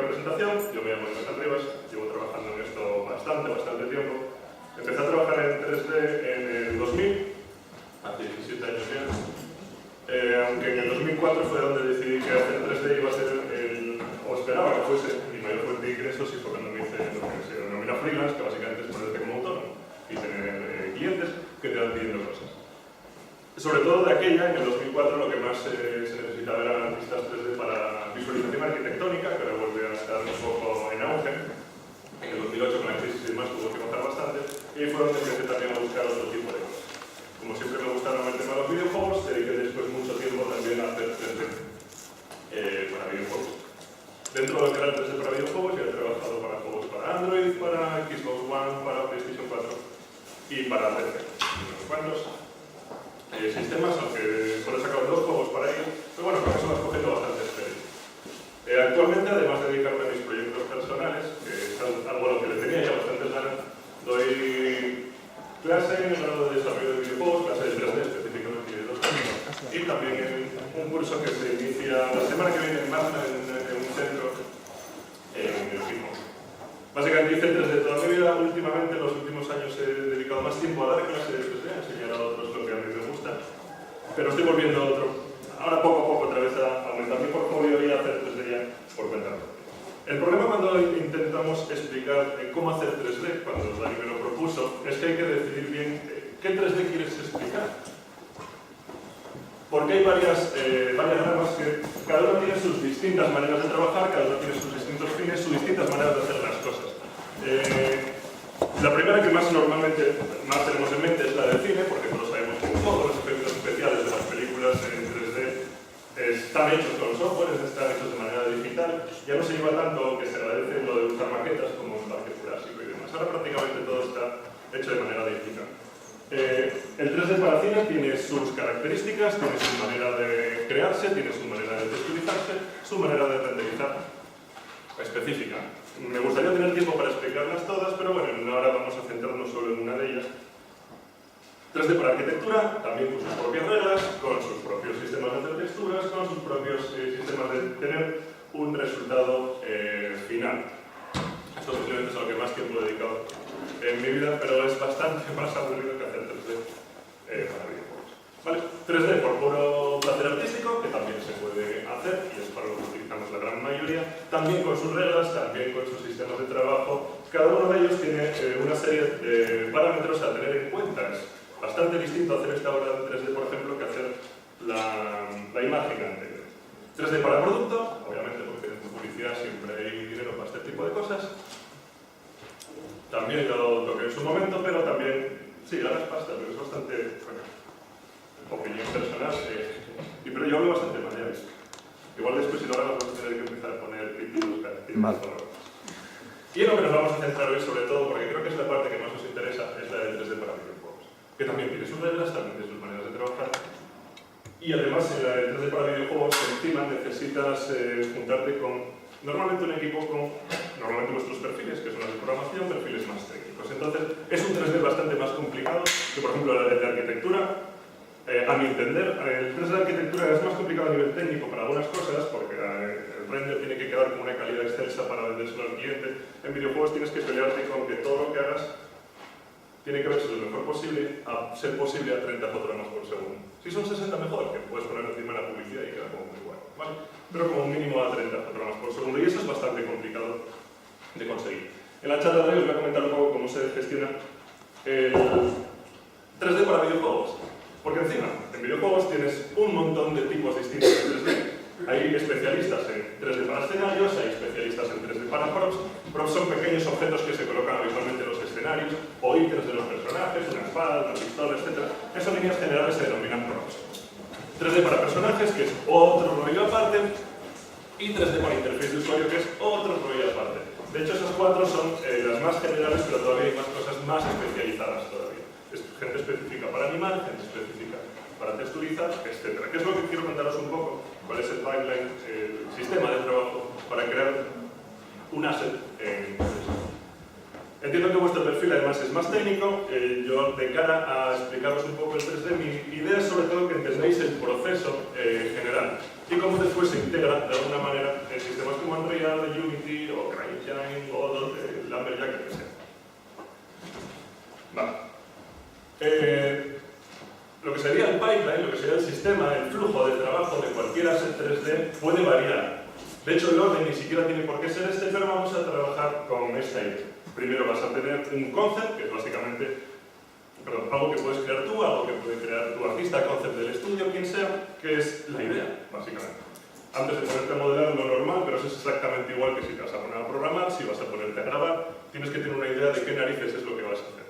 pequeña presentación. Yo me llamo Jonathan Rivas, llevo trabajando en esto bastante tiempo. Empecé a trabajar en 3D en el 2000, hace 17 años ya. Aunque en el 2004 fue donde decidí que hacer 3D iba a ser o esperaba que fuese mi mayor fuente de ingresos, y fue cuando me hice lo que se denomina freelance, que básicamente es ponerte como autónomo y tener clientes que te van pidiendo cosas. Sobre todo de aquella, en el 2004, lo que más se necesitaba eran artistas 3D para visualización arquitectónica, que ahora vuelve a estar un poco en auge. En el 2008, con la crisis y demás, tuvo que bajar bastante, y fue donde empecé también a buscar otro tipo de cosas. Como siempre me gustaron el tema de los videojuegos, dediqué después mucho tiempo también a hacer 3D para videojuegos. Dentro de lo que era el 3D para videojuegos, ya he trabajado para juegos para Android, para Xbox One, para PlayStation 4 y para PC. Unos cuantos sistemas, aunque solo he sacado 2 juegos para ellos, pero bueno, con eso vas cogiendo bastante experiencia. Actualmente, además de dedicarme a mis proyectos personales, que es algo a lo que le tenía ya bastantes ganas, doy clase en el grado de desarrollo de videojuegos, clase de 3D específicamente de 2 años, y también en un curso que se inicia la semana que viene en Magna, en un centro en el Gijón. Básicamente hice 3D toda mi vida. Últimamente, en los últimos años, he dedicado más tiempo a dar clase de 3D, a enseñar a otros lo que a mí me gusta, pero estoy volviendo ahora poco a poco otra vez a aumentar mi portfolio y a hacer 3D ya por cuenta propia. El problema cuando intentamos explicar cómo hacer 3D, cuando Dani me lo propuso, es que hay que decidir bien qué 3D quieres explicar. Porque hay varias ramas que cada uno tiene sus distintas maneras de trabajar, cada uno tiene sus distintos fines, sus distintas maneras de hacer las cosas. La primera que más normalmente tenemos en mente es la del cine, porque todos sabemos que todos los efectos especiales de las películas en 3D están hechos con software, están hechos de manera digital. Ya no se lleva tanto, que se agradece lo de usar maquetas como en Parque Jurásico y demás. Ahora prácticamente todo está hecho de manera digital. El 3D para cine tiene sus características, tiene su manera de crearse, tiene su manera de texturizarse, su manera de renderizar específica. Me gustaría tener tiempo para explicarlas todas, pero bueno, ahora vamos a centrarnos solo en una de ellas. 3D para arquitectura, también con sus propias reglas, con sus propios sistemas de hacer texturas, con sus propios sistemas de tener un resultado final. Esto simplemente es a lo que más tiempo he dedicado en mi vida, pero es bastante más aburrido que hacer 3D para videojuegos. ¿Vale? 3D por puro placer artístico, que también se puede hacer, y es para lo que utilizamos la gran mayoría, también con sus reglas, también con sus sistemas de trabajo. Cada uno de ellos tiene una serie de parámetros a tener en cuenta. Es bastante distinto hacer esta obra de 3D, por ejemplo, que hacer la imagen anterior. 3D para producto, obviamente, porque en publicidad siempre hay dinero para este tipo de cosas. También lo toqué en su momento, pero también, sí, ganas pasta, pero es bastante, bueno, opinión personal, pero yo hablo bastante mal, ya ves. Igual después, si lo hagas, vamos a tener que empezar a poner títulos característicos. Y en lo que nos vamos a centrar hoy, sobre todo, porque creo que es la parte que más os interesa, es la del 3D para videojuegos, que también tiene sus reglas, también tiene sus maneras de trabajar. Y además, en la del 3D para videojuegos, encima necesitas juntarte con, normalmente un equipo con, normalmente vuestros perfiles, que son los de programación, perfiles más técnicos. Entonces, es un 3D bastante más complicado que, por ejemplo, la de arquitectura. A mi entender, el 3D de arquitectura es más complicado a nivel técnico para algunas cosas, porque el render tiene que quedar con una calidad excelsa para vendérselo al cliente. En videojuegos tienes que pelearte con que todo lo que hagas tiene que verse lo mejor posible, a ser posible a 30 fotogramas por segundo. Si son 60, mejor, que puedes poner encima la publicidad y queda como muy guay, ¿vale? Pero como mínimo a 30 fotogramas por segundo, y eso es bastante complicado de conseguir. En la charla de hoy os voy a comentar un poco cómo se gestiona el 3D para videojuegos. Porque encima, en videojuegos tienes un montón de tipos distintos de 3D. Hay especialistas en 3D para escenarios, hay especialistas en 3D para props. Props son pequeños objetos que se colocan habitualmente en los escenarios, o ítems de los personajes, una espada, una pistola, etc. Esas líneas generales se denominan props. 3D para personajes, que es otro rollo aparte, y 3D para interfaz de usuario, que es otro rollo aparte. De hecho, esas 4 son las más generales, pero todavía hay más cosas más especializadas todavía. Es gente específica para animar, gente específica para texturizar, etc. ¿Qué es lo que quiero contaros un poco? ¿Cuál es el pipeline, el sistema de trabajo para crear un asset en 3D? Entiendo que vuestro perfil además es más técnico. Yo, de cara a explicaros un poco el 3D, mi idea es sobre todo que entendáis el proceso general y cómo después se integra de alguna manera en sistemas como Unreal, Unity o CryEngine o Lumberjack, que sea. Vale. Lo que sería el pipeline, lo que sería el sistema, el flujo de trabajo de cualquier asset 3D puede variar. De hecho, el orden ni siquiera tiene por qué ser este, pero vamos a trabajar con esta idea. Primero vas a tener un concept, que es básicamente algo que puedes crear tú, algo que puede crear tu artista, concept del estudio, quien sea, que es la idea, básicamente. Antes de ponerte a modelar lo normal, pero eso es exactamente igual que si te vas a poner a programar, si vas a ponerte a grabar, tienes que tener una idea de qué narices es lo que vas a hacer.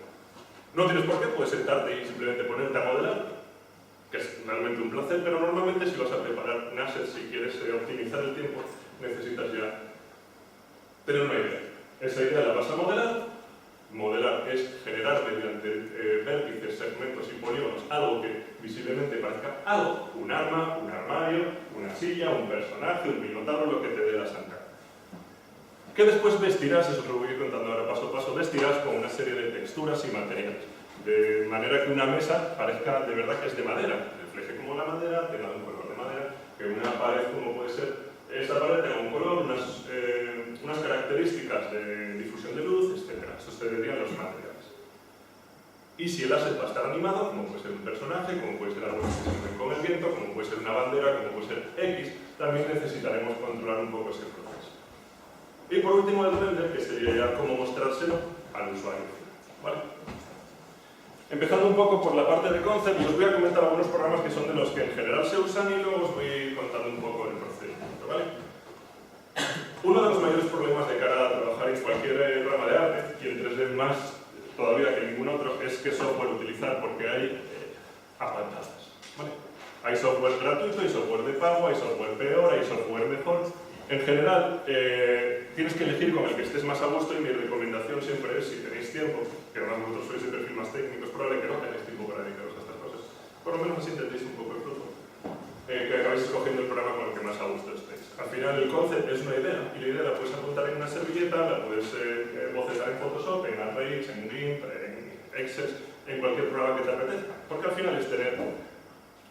No tienes por qué, puedes sentarte y simplemente ponerte a modelar, que es realmente un placer, pero normalmente si vas a preparar un asset, si quieres optimizar el tiempo, necesitas ya tener una idea. Esa idea la vas a modelar. Modelar es generar mediante vértices, segmentos y polígonos algo que visiblemente parezca algo, un arma, un armario, una silla, un personaje, un minotauro, lo que te dé la santa. Que después vestirás, eso te lo voy a ir contando ahora paso a paso, vestirás con una serie de texturas y materiales. De manera que una mesa parezca de verdad que es de madera, refleje como la madera, tenga un color de madera, que una pared como puede ser, esta pared tenga un color, unas características de difusión de luz, etc. Eso serían los materiales. Y si el asset va a estar animado, como puede ser un personaje, como puede ser algo que se mueve con el viento, como puede ser una bandera, como puede ser X, también necesitaremos controlar un poco ese proceso. Y por último el render, que sería ya cómo mostrárselo al usuario. ¿Vale? Empezando un poco por la parte de concept, os voy a comentar algunos programas que son de los que en general se usan y luego os voy contando un poco el procedimiento. ¿Vale? Uno de los mayores problemas de cara a trabajar en cualquier rama de arte, y en 3D más todavía que ningún otro, es qué software utilizar, porque hay apantadas. ¿Vale? Hay software gratuito, hay software de pago, hay software peor, hay software mejor. En general, tienes que elegir con el que estés más a gusto y mi recomendación siempre es, si tenéis tiempo, que además vosotros sois de perfil más técnico, es probable que no tenéis tiempo para dedicaros a estas cosas, por lo menos así entendéis un poco el flujo, que acabéis escogiendo el programa con el que más a gusto estéis. Al final el concept es una idea, y la idea la puedes apuntar en una servilleta, la puedes bocetar en Photoshop, en Arrange, en GIMP, en Excel, en cualquier programa que te apetezca, porque al final es tener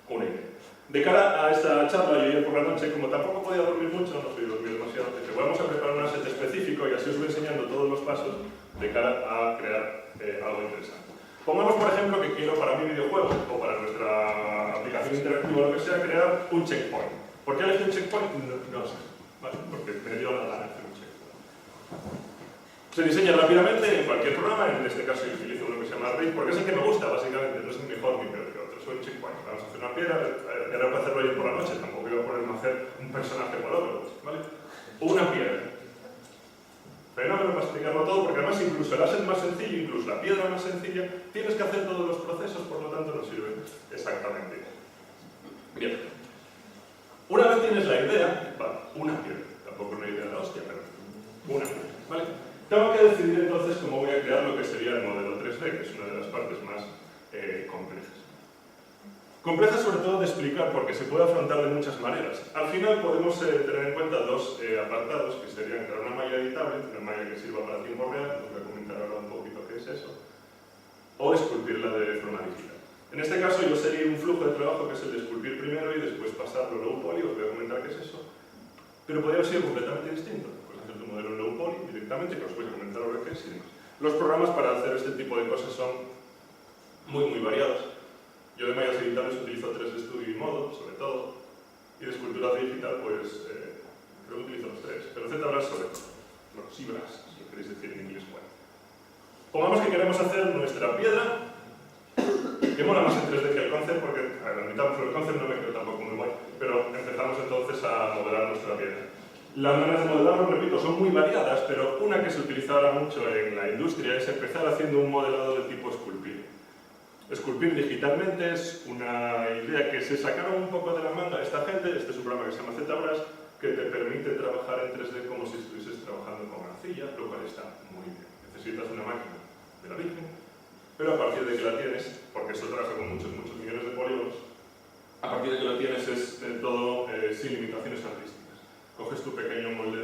una idea. De cara a esta charla, yo ayer por la noche, como tampoco podía dormir mucho, no soy dormir demasiado, dije, vamos a preparar un asset específico y así os voy enseñando todos los pasos de cara a crear algo interesante. Pongamos, por ejemplo, que quiero para mi videojuego o para nuestra aplicación interactiva o lo que sea, crear un checkpoint. ¿Por qué elegí un checkpoint? No sé, ¿vale? Porque me dio la gana de hacer un checkpoint. Se diseña rápidamente en cualquier programa, en este caso yo utilizo uno que se llama Arrange, porque es el que me gusta, básicamente, no es el mejor ni peor que otro, es un checkpoint. Vamos a hacer una piedra, era para hacerlo ayer por la noche, tampoco iba a ponerme a hacer un personaje por otro, ¿vale? O una piedra. Fenómeno para explicarlo todo, porque además incluso el asset más sencillo, incluso la piedra más sencilla, tienes que hacer todos los procesos, por lo tanto no sirve exactamente. Bien. Una vez tienes la idea, vale, una piedra, tampoco una idea de la hostia, pero una piedra, ¿vale? Tengo que decidir entonces cómo voy a crear lo que sería el modelo 3D, que es una de las partes más complejas. Compleja sobre todo de explicar porque se puede afrontar de muchas maneras. Al final podemos tener en cuenta dos apartados que serían crear una malla editable, una malla que sirva para tiempo real, os voy a comentar ahora un poquito qué es eso, o esculpirla de forma digital. En este caso yo sería un flujo de trabajo que es el de esculpir primero y después pasarlo a low poly, os voy a comentar qué es eso, pero podría haber sido completamente distinto. Puedes hacer tu modelo en low poly directamente, que os voy a comentar ahora qué es y demás. Los programas para hacer este tipo de cosas son muy variados. Yo de mallas editables utilizo 3D Studio y Modo, sobre todo, y de escultura digital, pues, creo que utilizo los tres, pero ZBrush sobre todo. Bueno, ZBrush, si queréis decir en inglés, bueno. Pongamos que queremos hacer nuestra piedra, que mola más en 3D que el concept, porque, a ver, la mitad por el concept no me creo tampoco muy guay, pero empezamos entonces a modelar nuestra piedra. Las maneras de modelarlo, repito, son muy variadas, pero una que se utiliza ahora mucho en la industria es empezar haciendo un modelado de tipo esculpido. Esculpir digitalmente es una idea que se sacaron un poco de la manga de esta gente. Este es un programa que se llama ZBrush, que te permite trabajar en 3D como si estuvieses trabajando con arcilla, lo cual está muy bien. Necesitas una máquina de la Virgen, pero a partir de que la tienes, porque esto trabaja con muchos millones de polígonos, a partir de que la tienes es del todo sin limitaciones artísticas. Coges tu pequeño molde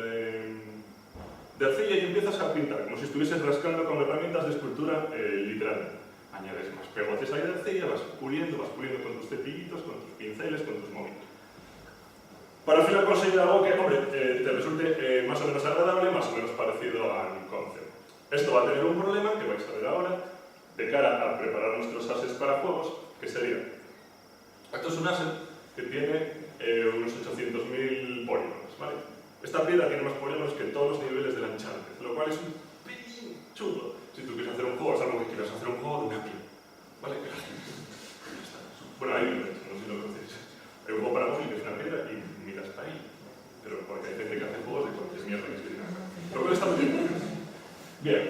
de arcilla y empiezas a pintar, como si estuvieses rascando con herramientas de escultura literalmente. Añades más pegotes ahí de arcilla, vas puliendo con tus cepillitos, con tus pinceles, con tus móviles. para al final conseguir algo que, hombre, te resulte más o menos agradable, más o menos parecido al concept. Esto va a tener un problema, que vais a ver ahora, de cara a preparar nuestros assets para juegos, que sería, esto es un asset que tiene unos 800.000 polígonos, ¿vale? Esta piedra tiene más polígonos que todos los niveles del Uncharted, lo cual es un pelín chulo. Si tú quieres hacer un juego, es algo que quieras hacer un juego de una piedra, ¿vale? Bueno, hay un no sé si lo conocéis. Hay un juego para móvil que es una piedra y miras para ahí. Pero porque hay gente que hace juegos de cualquier mierda que se tiene acá. Lo cual está muy bien. Bien.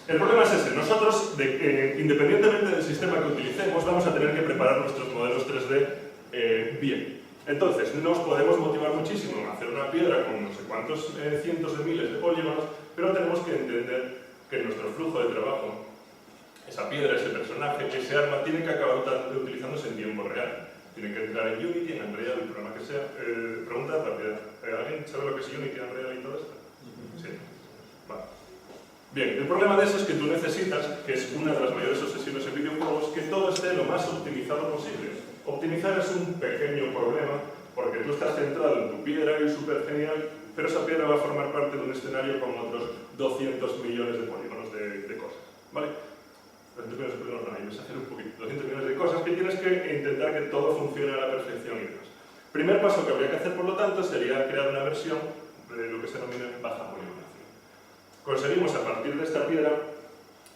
El problema es ese. Nosotros, independientemente del sistema que utilicemos, vamos a tener que preparar nuestros modelos 3D bien. Entonces, nos podemos motivar muchísimo a hacer una piedra con no sé cuántos cientos de miles de polígonos, pero tenemos que entender que nuestro flujo de trabajo, esa piedra, ese personaje, ese arma, tiene que acabar utilizándose en tiempo real. Tiene que entrar en Unity, en Unreal, el programa que sea. Pregunta rápida. ¿Alguien sabe lo que es Unity, Unreal y todo esto? Sí. Vale. Bien, el problema de eso es que tú necesitas, que es una de las mayores obsesiones en videojuegos, que todo esté lo más optimizado posible. Optimizar es un pequeño problema, porque tú estás centrado en tu piedra y es súper genial, pero esa piedra va a formar parte de un escenario con otros 200 millones de polígonos de cosas, ¿vale? 200 millones de polígonos, no, hay que exagerar un poquito. 200 millones de cosas que tienes que intentar que todo funcione a la perfección y demás. Primer paso que habría que hacer, por lo tanto, sería crear una versión de lo que se denomina baja poligonación. Conseguimos, a partir de esta piedra,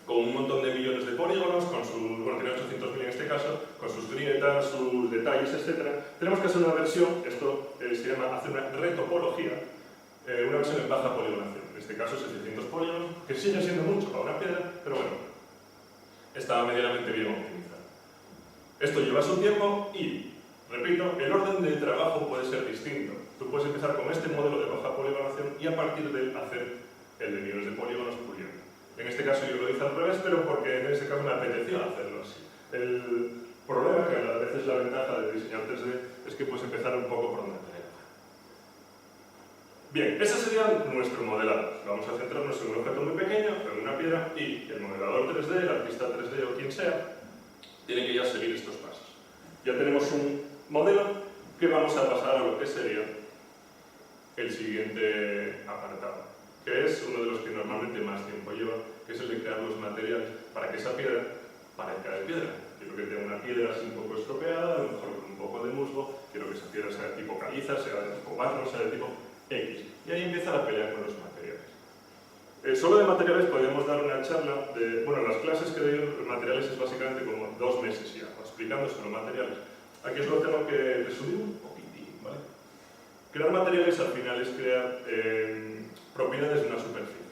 con un montón de millones de polígonos, con sus, bueno, tiene 800.000 en este caso, con sus grietas, sus detalles, etc. Tenemos que hacer una versión, esto se llama hacer una retopología, una versión en baja poligonación. En este caso 700 polígonos, que sigue siendo mucho para una piedra, pero bueno, está medianamente bien optimizado. Esto lleva su tiempo y, repito, el orden de trabajo puede ser distinto. Tú puedes empezar con este modelo de baja poligonación y a partir de él hacer el de millones de polígonos puliendo. En este caso yo lo hice al revés, pero porque en este caso me apetecía hacerlo así. El problema, que a veces la ventaja de diseñar 3D, es que puedes empezar un poco por donde te dé. Bien, ese sería nuestro modelado. Vamos a centrarnos en un objeto muy pequeño, en una piedra, y el modelador 3D, el artista 3D o quien sea, tiene que ya seguir estos pasos. Ya tenemos un modelo que vamos a pasar a lo que sería el siguiente apartado, que es uno de los que normalmente más tiempo lleva, que es el de crear los materiales para que esa piedra parezca de piedra. Quiero que tenga una piedra así un poco estropeada, a lo mejor con un poco de musgo, quiero que esa piedra sea de tipo caliza, sea de tipo barro, sea de tipo X. Y ahí empieza la pelea con los materiales. Solo de materiales podemos dar una charla de... Bueno, las clases que doy de materiales es básicamente como 2 meses ya, explicando sobre materiales. Aquí os lo tengo que resumir un poquitín, ¿vale? Crear materiales al final es crear propiedades de una superficie.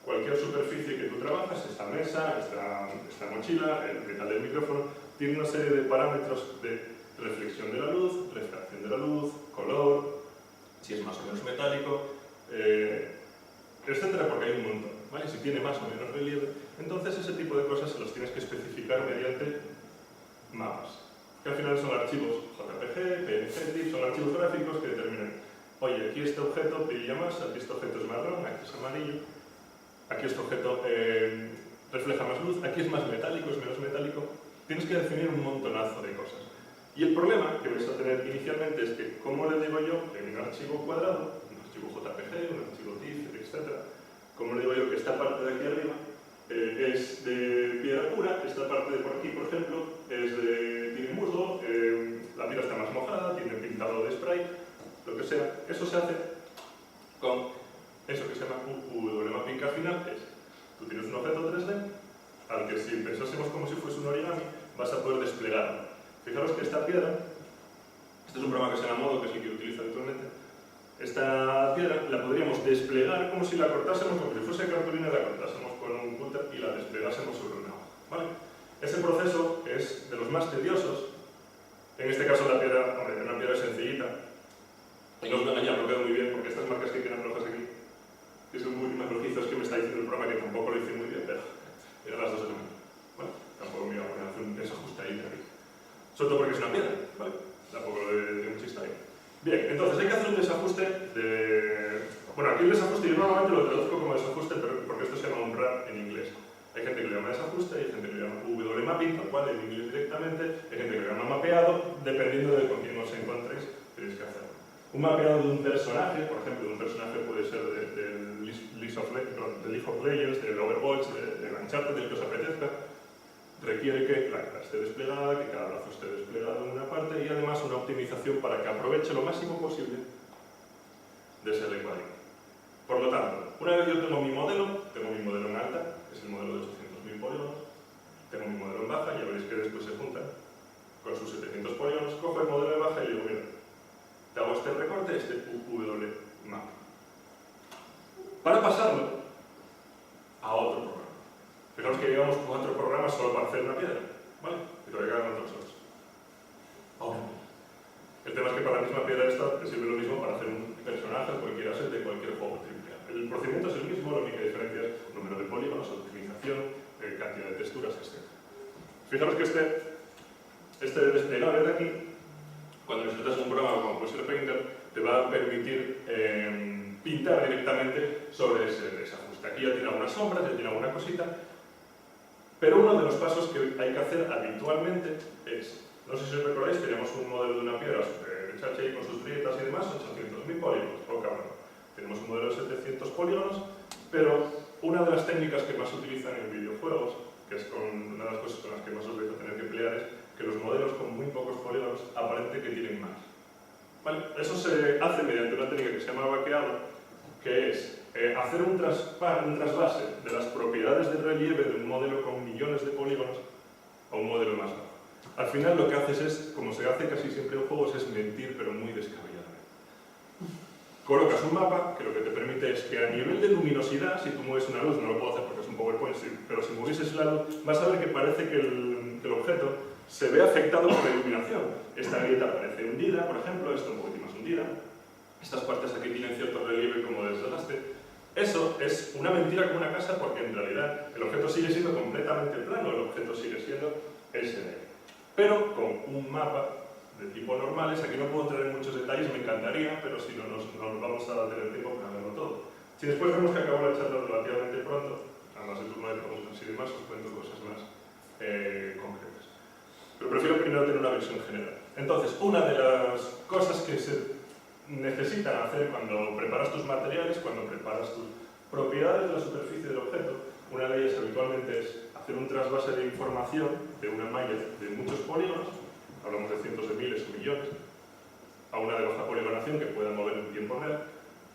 Cualquier superficie que tú trabajas, esta mesa, esta mochila, el metal del micrófono, tiene una serie de parámetros de reflexión de la luz, refracción de la luz, color, si es más o menos metálico, etcétera, porque hay un montón, ¿vale? Si tiene más o menos relieve, entonces ese tipo de cosas se los tienes que especificar mediante mapas, que al final son archivos JPG, PNG, TIFF, son archivos gráficos que determinan, oye, aquí este objeto brilla más, aquí este objeto es marrón, aquí es amarillo, aquí este objeto refleja más luz, aquí es más metálico, es menos metálico. Tienes que definir un montonazo de cosas. Y el problema que vais a tener inicialmente es que, ¿cómo le digo yo en un archivo cuadrado, un archivo JPG, un archivo TIFF, etc., cómo le digo yo que esta parte de aquí arriba es de piedra pura, esta parte de por aquí, por ejemplo, tiene musgo, la piedra está más mojada, tiene pintado de spray, lo que sea. Eso se hace con eso que se llama UV mapping, que al final es, tú tienes un objeto 3D al que si pensásemos como si fuese un origami, vas a poder desplegarlo. Fijaros que esta piedra, este es un programa que se llama Modo, que es el que utilizo habitualmente, esta piedra la podríamos desplegar como si la cortásemos, como si fuese cartulina, la cortásemos con un cúter y la desplegásemos sobre una hoja, ¿vale? Ese proceso es de los más tediosos. En este caso la piedra, hombre, es una piedra sencillita, y no os voy a engañar, no queda muy bien, porque estas marcas que tienen rojas aquí, que son muy más rojizos, que me está diciendo el programa que tampoco lo hice muy bien, pero eran las dos elementos. Bueno, tampoco me iba a poner a hacer un desajuste ahí aquí. Sobre todo porque es una piedra, ¿vale? Tampoco de mucha historia. Bien, entonces hay que hacer un desajuste de... Bueno, aquí el desajuste yo normalmente lo traduzco como desajuste, pero porque esto se llama un wrap en inglés. Hay gente que lo llama desajuste, hay gente que lo llama W mapping, tal cual, en inglés directamente, hay gente que lo llama mapeado, dependiendo de con quién os encontréis, tenéis que hacerlo. Un mapeado de un personaje, por ejemplo, un personaje puede ser del League of Legends, del Overwatch, del Uncharted, del que os apetezca, requiere que la cara esté desplegada, que cada brazo esté desplegado en una parte y además una optimización para que aproveche lo máximo posible de ese recuadro. Por lo tanto, una vez yo tengo mi modelo en alta, que es el modelo de 800.000 polígonos, tengo mi modelo en baja, ya veréis que después se juntan con sus 700 polígonos, cojo el modelo de baja y digo, mira, te hago este recorte, este UW-map. Para pasarlo a otro programa. Fijaos que llevamos 4 programas solo para hacer una piedra, ¿vale? Y todavía quedan otros 8. Ahora, el tema es que para la misma piedra esta te sirve lo mismo para hacer un personaje o cualquier asset de cualquier juego AAA. El procedimiento es el mismo, la única diferencia es número de polígonos, optimización, cantidad de texturas, etc. Fijaros que este desplegable de aquí, cuando necesitas un programa como puede ser Painter, te va a permitir pintar directamente sobre ese ajuste. Aquí ya tiene algunas sombras, ya tiene alguna cosita, pero uno de los pasos que hay que hacer habitualmente es, no sé si os recordáis, teníamos un modelo de una piedra super chachi con sus grietas y demás, 800.000 polígonos, poca broma. Tenemos un modelo de 700 polígonos, pero una de las técnicas que más se utilizan en videojuegos, que es una de las cosas con las que más os vais a tener que pelear, es que los modelos con muy pocos polígonos aparente que tienen más. ¿Vale? Eso se hace mediante una técnica que se llama vaqueado, que es hacer un trasvase de las propiedades de relieve de un modelo con millones de polígonos a un modelo más bajo. Al final lo que haces es, como se hace casi siempre en juegos, es mentir, pero muy descabelladamente. Colocas un mapa que lo que te permite es que a nivel de luminosidad, si tú mueves una luz, no lo puedo hacer porque es un PowerPoint, pero si movieses la luz, vas a ver que parece que el objeto se ve afectado por la iluminación. Esta grieta parece hundida, por ejemplo, esto un poquito más hundida. Estas partes aquí tienen cierto relieve como desgaste. Eso es una mentira como una casa porque en realidad el objeto sigue siendo completamente plano, el objeto sigue siendo SD. Pero con un mapa de tipo normales, aquí no puedo entrar en muchos detalles, me encantaría, pero si no nos vamos a tener tiempo para verlo todo. Si después vemos que acabo la charla relativamente pronto, además el turno de preguntas y demás, os cuento cosas más concretas. Pero prefiero primero tener una visión general. Entonces, una de las cosas que se necesitan hacer cuando preparas tus materiales, cuando preparas tus propiedades de la superficie del objeto, una de ellas habitualmente es hacer un trasvase de información de una malla de muchos polígonos, hablamos de cientos de miles o millones, a una de baja poligonación que pueda mover en tiempo real,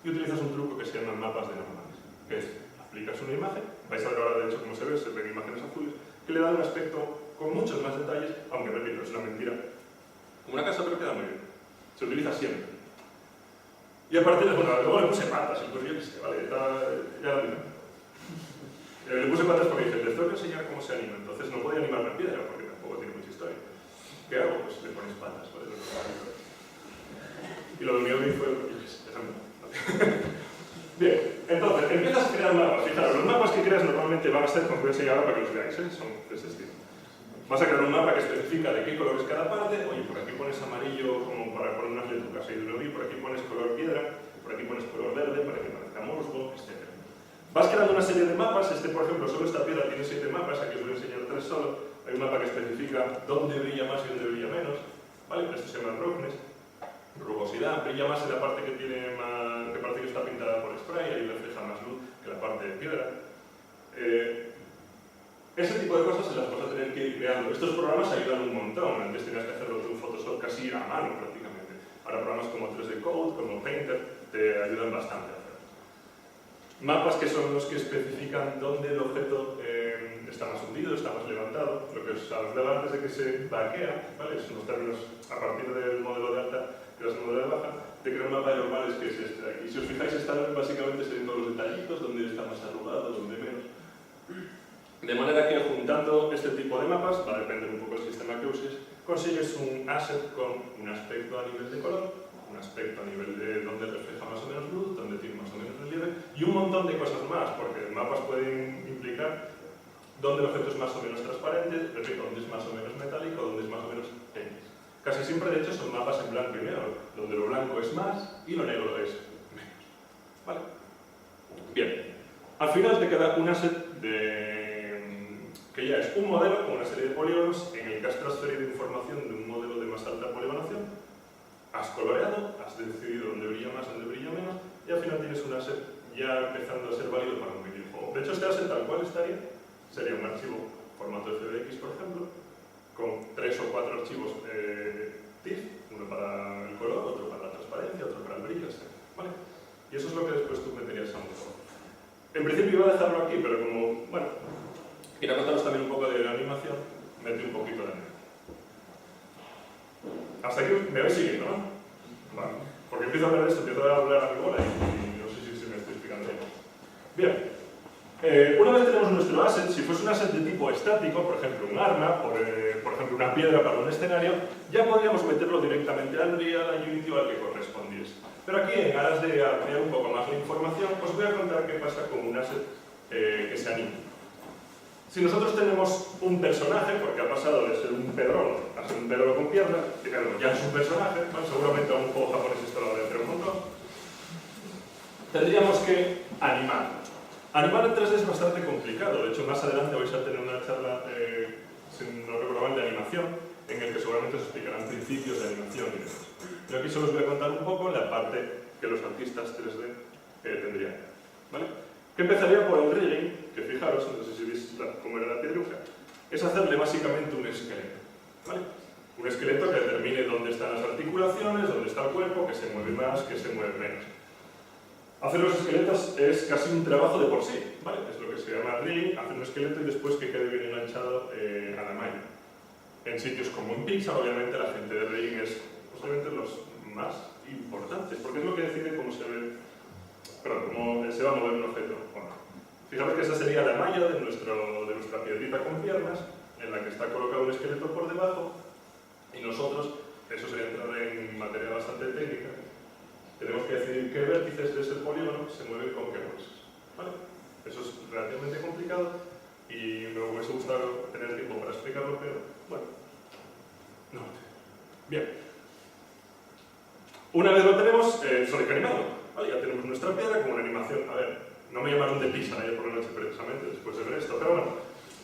y utilizas un truco que se llama mapas de normales, que es, aplicas una imagen, vais a ver ahora de hecho cómo se ven imágenes azules, que le dan un aspecto con muchos más detalles, aunque repito, es una mentira, como una casa, pero queda muy bien. Se utiliza siempre. Y a partir de, bueno, luego le puse patas, y pues yo qué sé, vale, ya lo digo. Le puse patas porque dije, les tengo que enseñar cómo se anima, entonces no podía animar la piedra porque tampoco tiene mucha historia. ¿Qué hago? Pues le pones patas, ¿vale? Y lo de mi fue, bien, entonces, empiezas a crear mapas. Fijaros, los mapas que creas normalmente van a ser, como voy a enseñar ahora para que los veáis, son de este estilo. Vas a crear un mapa que especifica de qué color es cada parte. Oye, por aquí pones amarillo como para poner unas letras y lo vi, por aquí pones color piedra, por aquí pones color verde para que parezca musgo, etc. Vas creando una serie de mapas. Este, por ejemplo, solo esta piedra tiene 7 mapas, aquí os voy a enseñar 3 solo. Hay un mapa que especifica dónde brilla más y dónde brilla menos. ¿Vale? Esto se llama roughness. Rugosidad, brilla más en la parte que tiene más, que parece que está pintada por spray, ahí refleja más luz que la parte de piedra. Ese tipo de cosas se las vas a tener que ir creando. Estos programas ayudan un montón. Antes tenías que hacerlo tú en Photoshop casi a mano prácticamente. Ahora programas como 3D Code, como Painter, te ayudan bastante a hacerlo. Mapas que son los que especifican dónde el objeto está más hundido, está más levantado. Lo que os hablaba antes de que se vaquea, ¿vale? Son los términos a partir del modelo de alta y el modelo de baja. Te crea un mapa de normales que es este de aquí. Si os fijáis, están básicamente todos los detallitos, donde está más arrugado, donde menos. De manera que juntando este tipo de mapas, va a depender un poco del sistema que uses, consigues un asset con un aspecto a nivel de color, un aspecto a nivel de donde refleja más o menos luz, donde tiene más o menos relieve, y un montón de cosas más, porque mapas pueden implicar dónde el objeto es más o menos transparente, repito, dónde es más o menos metálico, dónde es más o menos X. Casi siempre, de hecho, son mapas en blanco y negro, donde lo blanco es más y lo negro es menos. ¿Vale? Bien. Al final te queda un asset que ya es un modelo con una serie de polígonos en el que has transferido información de un modelo de más alta poligonación a has coloreado, has decidido dónde brilla más, dónde brilla menos, y al final tienes un asset ya empezando a ser válido para un videojuego. De hecho, este asset tal cual sería un archivo formato FBX, por ejemplo, con 3 o 4 archivos TIFF, uno para el color, otro para la transparencia, otro para el brillo, etc. ¿Vale? Y eso es lo que después tú meterías a un juego. En principio iba a dejarlo aquí, pero como, bueno, quería contaros también un poco de la animación, metí un poquito de animación. Hasta aquí me vais siguiendo, ¿no? Vale. Porque empiezo a hablar de esto, empiezo a hablar a mi bola y no sé si me estoy explicando bien. Bien. Una vez tenemos nuestro asset, si fuese un asset de tipo estático, por ejemplo un arma, por ejemplo una piedra para un escenario, ya podríamos meterlo directamente al Unreal, a Unity o al que correspondiese. Pero aquí, en aras de ampliar un poco más la información, os voy a contar qué pasa con un asset que se anima. Si nosotros tenemos un personaje, porque ha pasado de ser un pedrolo a ser un pedrolo con piernas, digamos, ya es un personaje, bueno, seguramente a un juego japonés esto lo va a hacer un montón, tendríamos que animarlo. Animar en 3D es bastante complicado, de hecho más adelante vais a tener una charla, si no recuerdo mal, de animación, en el que seguramente os explicarán principios de animación y demás. Yo aquí solo os voy a contar un poco la parte que los artistas 3D tendrían. ¿Vale? Que empezaría por el rigging, que fijaros, no sé si veis cómo era la piedruca, es hacerle básicamente un esqueleto. ¿Vale? Un esqueleto que determine dónde están las articulaciones, dónde está el cuerpo, que se mueve más, que se mueve menos. Hacer los esqueletos es casi un trabajo de por sí, ¿vale? Es lo que se llama rigging, hacer un esqueleto y después que quede bien enganchado a la malla. En sitios como en Pixar, obviamente, la gente de rigging es posiblemente los más importantes, porque es lo que decide cómo se ve, cómo se va a mover un objeto o no. Fijaros que esa sería la malla de nuestra piedrita con piernas, en la que está colocado un esqueleto por debajo, y nosotros, eso sería entrar en materia bastante técnica, tenemos que decidir qué vértices de ese polígono se mueven con qué huesos. ¿Vale? Eso es relativamente complicado y me hubiese gustado tener tiempo para explicarlo, pero bueno, no. Bien. Una vez lo tenemos, Sonic animado. ¿Vale? Ya tenemos nuestra piedra con una animación. A ver, no me llamaron de Pixar ayer por la noche precisamente después de ver esto, pero bueno,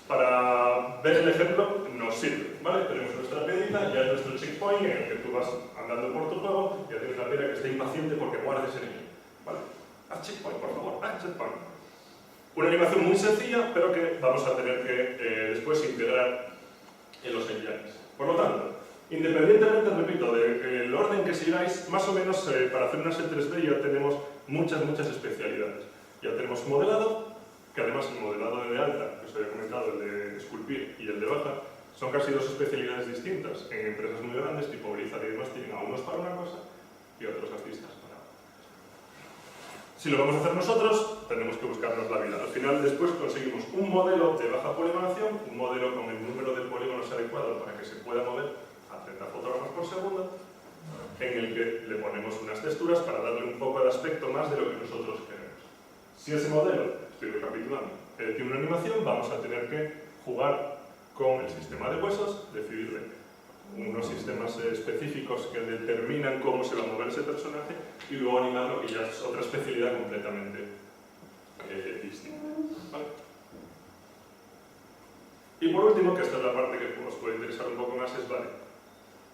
para ver el ejemplo nos sirve. ¿Vale? Tenemos nuestra piedrita, ya es nuestro checkpoint en el que tú vas andando por tu juego, ya tienes la piedra que está impaciente porque guardes en ella. ¿Vale? Haz checkpoint, por favor, haz checkpoint. Una animación muy sencilla, pero que vamos a tener que después integrar en los engines. Por lo tanto, independientemente, repito, del orden que sigáis, más o menos para hacer una set 3D ya tenemos muchas especialidades. Ya tenemos modelado, que además el modelado de alta, que os había comentado, el de esculpir y el de baja, son casi dos especialidades distintas. En empresas muy grandes, tipo Blizzard y demás, tienen a unos para una cosa y a otros artistas para otra. Si lo vamos a hacer nosotros, tenemos que buscarnos la vida. Al final, después conseguimos un modelo de baja poligonación, un modelo con el número de polígonos adecuado para que se pueda mover a 30 fotogramas por segundo, en el que le ponemos unas texturas para darle un poco de aspecto más de lo que nosotros queremos. Si ese modelo, estoy recapitulando, tiene una animación, vamos a tener que jugar con el sistema de huesos, decidirle unos sistemas específicos que determinan cómo se va a mover ese personaje y luego animarlo, que ya es otra especialidad completamente distinta. ¿Vale? Y por último, que esta es la parte que os puede interesar un poco más, es, vale,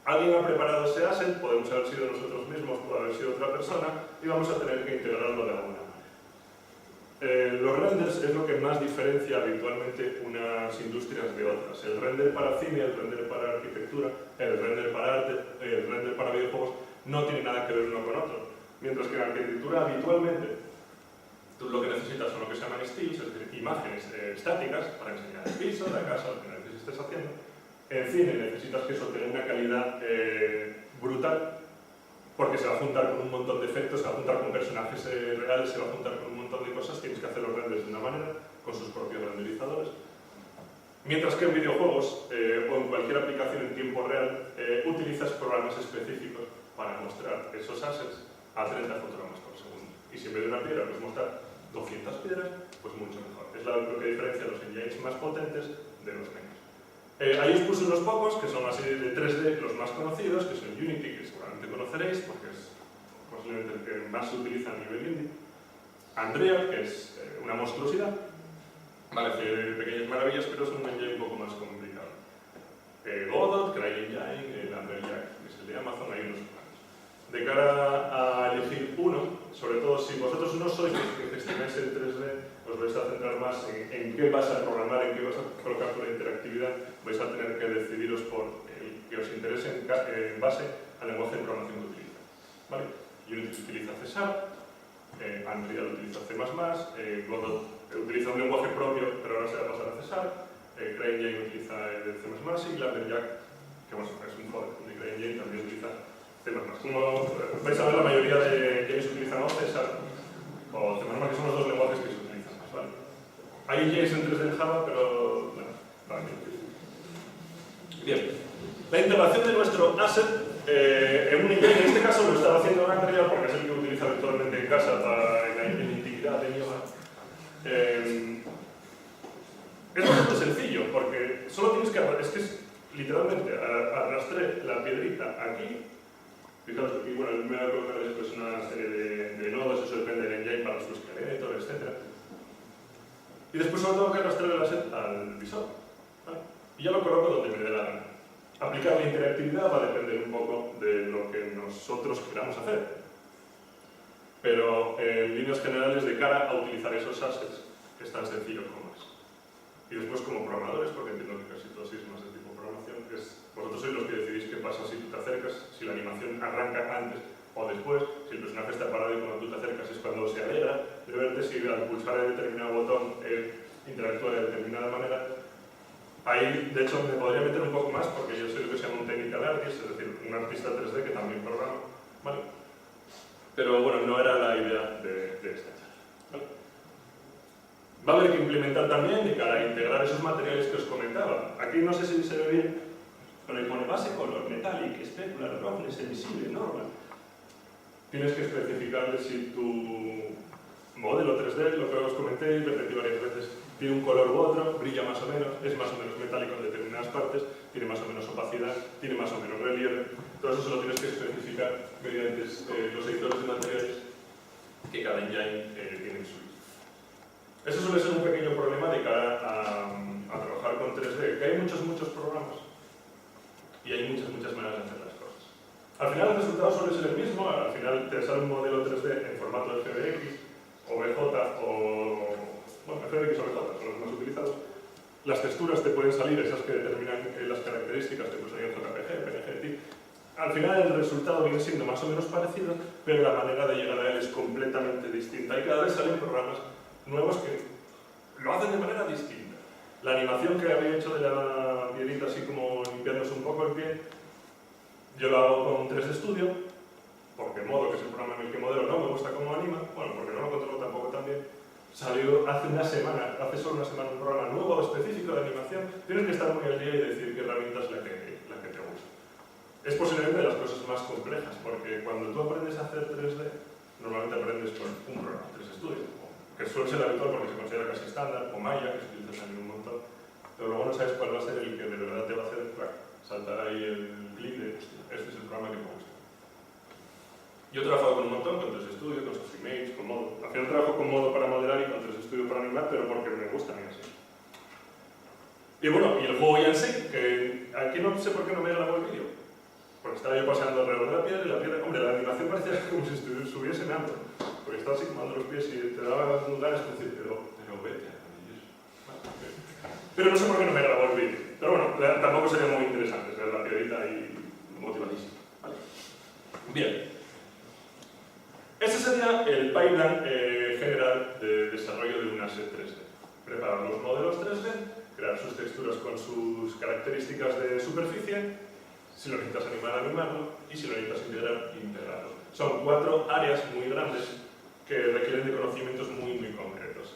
alguien ha preparado ese asset, podemos haber sido nosotros mismos, puede haber sido otra persona, y vamos a tener que integrarlo de alguna manera. Los renders es lo que más diferencia habitualmente unas industrias de otras. El render para cine, el render para arquitectura, el render para arte, el render para videojuegos no tiene nada que ver uno con otro. Mientras que en arquitectura habitualmente tú lo que necesitas son lo que se llaman stills, es decir, imágenes estáticas para enseñar el piso, la casa, lo que estés haciendo. En cine necesitas que eso tenga una calidad brutal, porque se va a juntar con un montón de efectos, se va a juntar con personajes reales, se va a juntar con un montón de cosas, tienes que hacer los renders de una manera, con sus propios renderizadores. Mientras que en videojuegos o en cualquier aplicación en tiempo real, utilizas programas específicos para mostrar esos assets a 30 fotogramas por segundo. Y si en vez de una piedra puedes mostrar 200 piedras, pues mucho mejor. Es lo que diferencia los engines más potentes de los menos. Ahí os puse unos pocos, que son así de 3D, los más conocidos, que son Unity, que seguramente conoceréis, porque es posiblemente el que más se utiliza a nivel indie. Unreal, que es una monstruosidad. Vale, hace pequeñas maravillas, pero es un engine un poco más complicado. Godot, CryEngine, el Unreal Jack, que es el de Amazon, hay unos cuantos. de cara a elegir uno, sobre todo si vosotros no sois los que gestionáis el 3D, os vais a centrar más en qué vas a programar, en qué vas a colocar con la interactividad, vais a tener que decidiros por el que os interese en base al lenguaje de programación que utiliza. ¿Vale? Unity utiliza C#, Unreal utiliza C++, Godot utiliza un lenguaje propio, pero ahora se va a pasar a C#, CryEngine utiliza el C++ y Lumberjack, que bueno, es un fork de CryEngine, también utiliza C++. Como vais a ver, la mayoría de JS utilizan o C# o C++, que son los dos lenguajes que se utilizan más, ¿vale? Hay JS en 3D en Java, pero bueno, vale. Bien. La integración de nuestro asset en un engine, en este caso lo estaba haciendo en Unreal porque es el que utiliza virtualmente en casa en intimidad de mi hogar. Es bastante sencillo porque solo tienes que, es que es literalmente arrastré la piedrita aquí. Fijaos que aquí, bueno, me voy a colocar después una serie de nodos, eso depende del engine para su esqueleto, etc. Y después solo tengo que arrastrar el asset al visor, ¿vale? Y ya lo coloco donde me dé la gana. Aplicar la interactividad va a depender un poco de lo que nosotros queramos hacer. Pero en líneas generales, de cara a utilizar esos assets, es tan sencillo como es. Y después como programadores, porque entiendo que casi todos sois más de tipo programación, vosotros sois los que decidís qué pasa si tú te acercas, si la animación arranca antes o después, si el personaje está parado y cuando tú te acercas es cuando se alegra de verte, si al pulsar el determinado botón interactúa de determinada manera. Ahí, de hecho, me podría meter un poco más porque yo soy lo que se llama un technical artist, es decir, un artista 3D que también programa, ¿vale? Pero bueno, no era la idea de esta charla, ¿vale? Va a haber que implementar también de cara a integrar esos materiales que os comentaba. Aquí no sé si se ve bien, pero ahí pone base, color, metallic, specular, roughness, invisible, normal. Tienes que especificarle si tu modelo 3D, lo que os comenté y repetí varias veces, tiene un color u otro, brilla más o menos, es más o menos metálico en determinadas partes, tiene más o menos opacidad, tiene más o menos relieve. Todo eso se lo tienes que especificar mediante los editores de materiales que cada engine tiene en su lista. Eso suele ser un pequeño problema de cara a trabajar con 3D, que hay muchos programas y hay muchas maneras de hacer las cosas. Al final el resultado suele ser el mismo, al final te sale un modelo 3D en formato FBX o BJ o... bueno, FBX o BJ son los más utilizados. Las texturas te pueden salir, esas que determinan las características, te pueden salir JPG, PNG, TIFF. Al final el resultado viene siendo más o menos parecido, pero la manera de llegar a él es completamente distinta y cada vez salen programas nuevos que lo hacen de manera distinta. La animación que había hecho de la piedrita así como limpiándose un poco el pie, yo lo hago con 3D Studio, porque Modo, que es el programa en el que modelo, no me gusta cómo anima, bueno, porque no lo controlo tampoco tan bien. Salió hace solo una semana un programa nuevo específico de animación. Tienes que estar muy al día y decir qué herramienta es la que te gusta. Es posiblemente de las cosas más complejas, porque cuando tú aprendes a hacer 3D, normalmente aprendes con un programa 3D Studio, que suele ser habitual porque se considera casi estándar, o Maya, que se utiliza también un montón, pero luego no sabes cuál va a ser el que de verdad te va a hacer saltar ahí el clic de, hostia, este es el programa que me gusta. Yo he trabajado con un montón, con 3D Studio, con Sublimate, con Modo. Al final trabajo con Modo para modelar y con 3D Studio para animar, pero porque me gusta a mí así. Y bueno, y el juego ya en sí, que aquí no sé por qué no me grabó el vídeo. Porque estaba yo paseando alrededor de la piedra y la piedra, hombre, la animación parecía como si estuviese en alto. Porque estaba así tomando los pies y te daba lugares de decir, pero vete a maravilloso. Pero no sé por qué no me grabó el vídeo. Pero bueno, tampoco sería muy interesante, ver la piedrita ahí motivadísima. ¿Vale? Bien. Ese sería el pipeline general de desarrollo de un asset 3D. Preparar los modelos 3D, crear sus texturas con sus características de superficie, si lo necesitas animarlo, y si lo necesitas integrarlo. Son 4 áreas muy grandes que requieren de conocimientos muy concretos.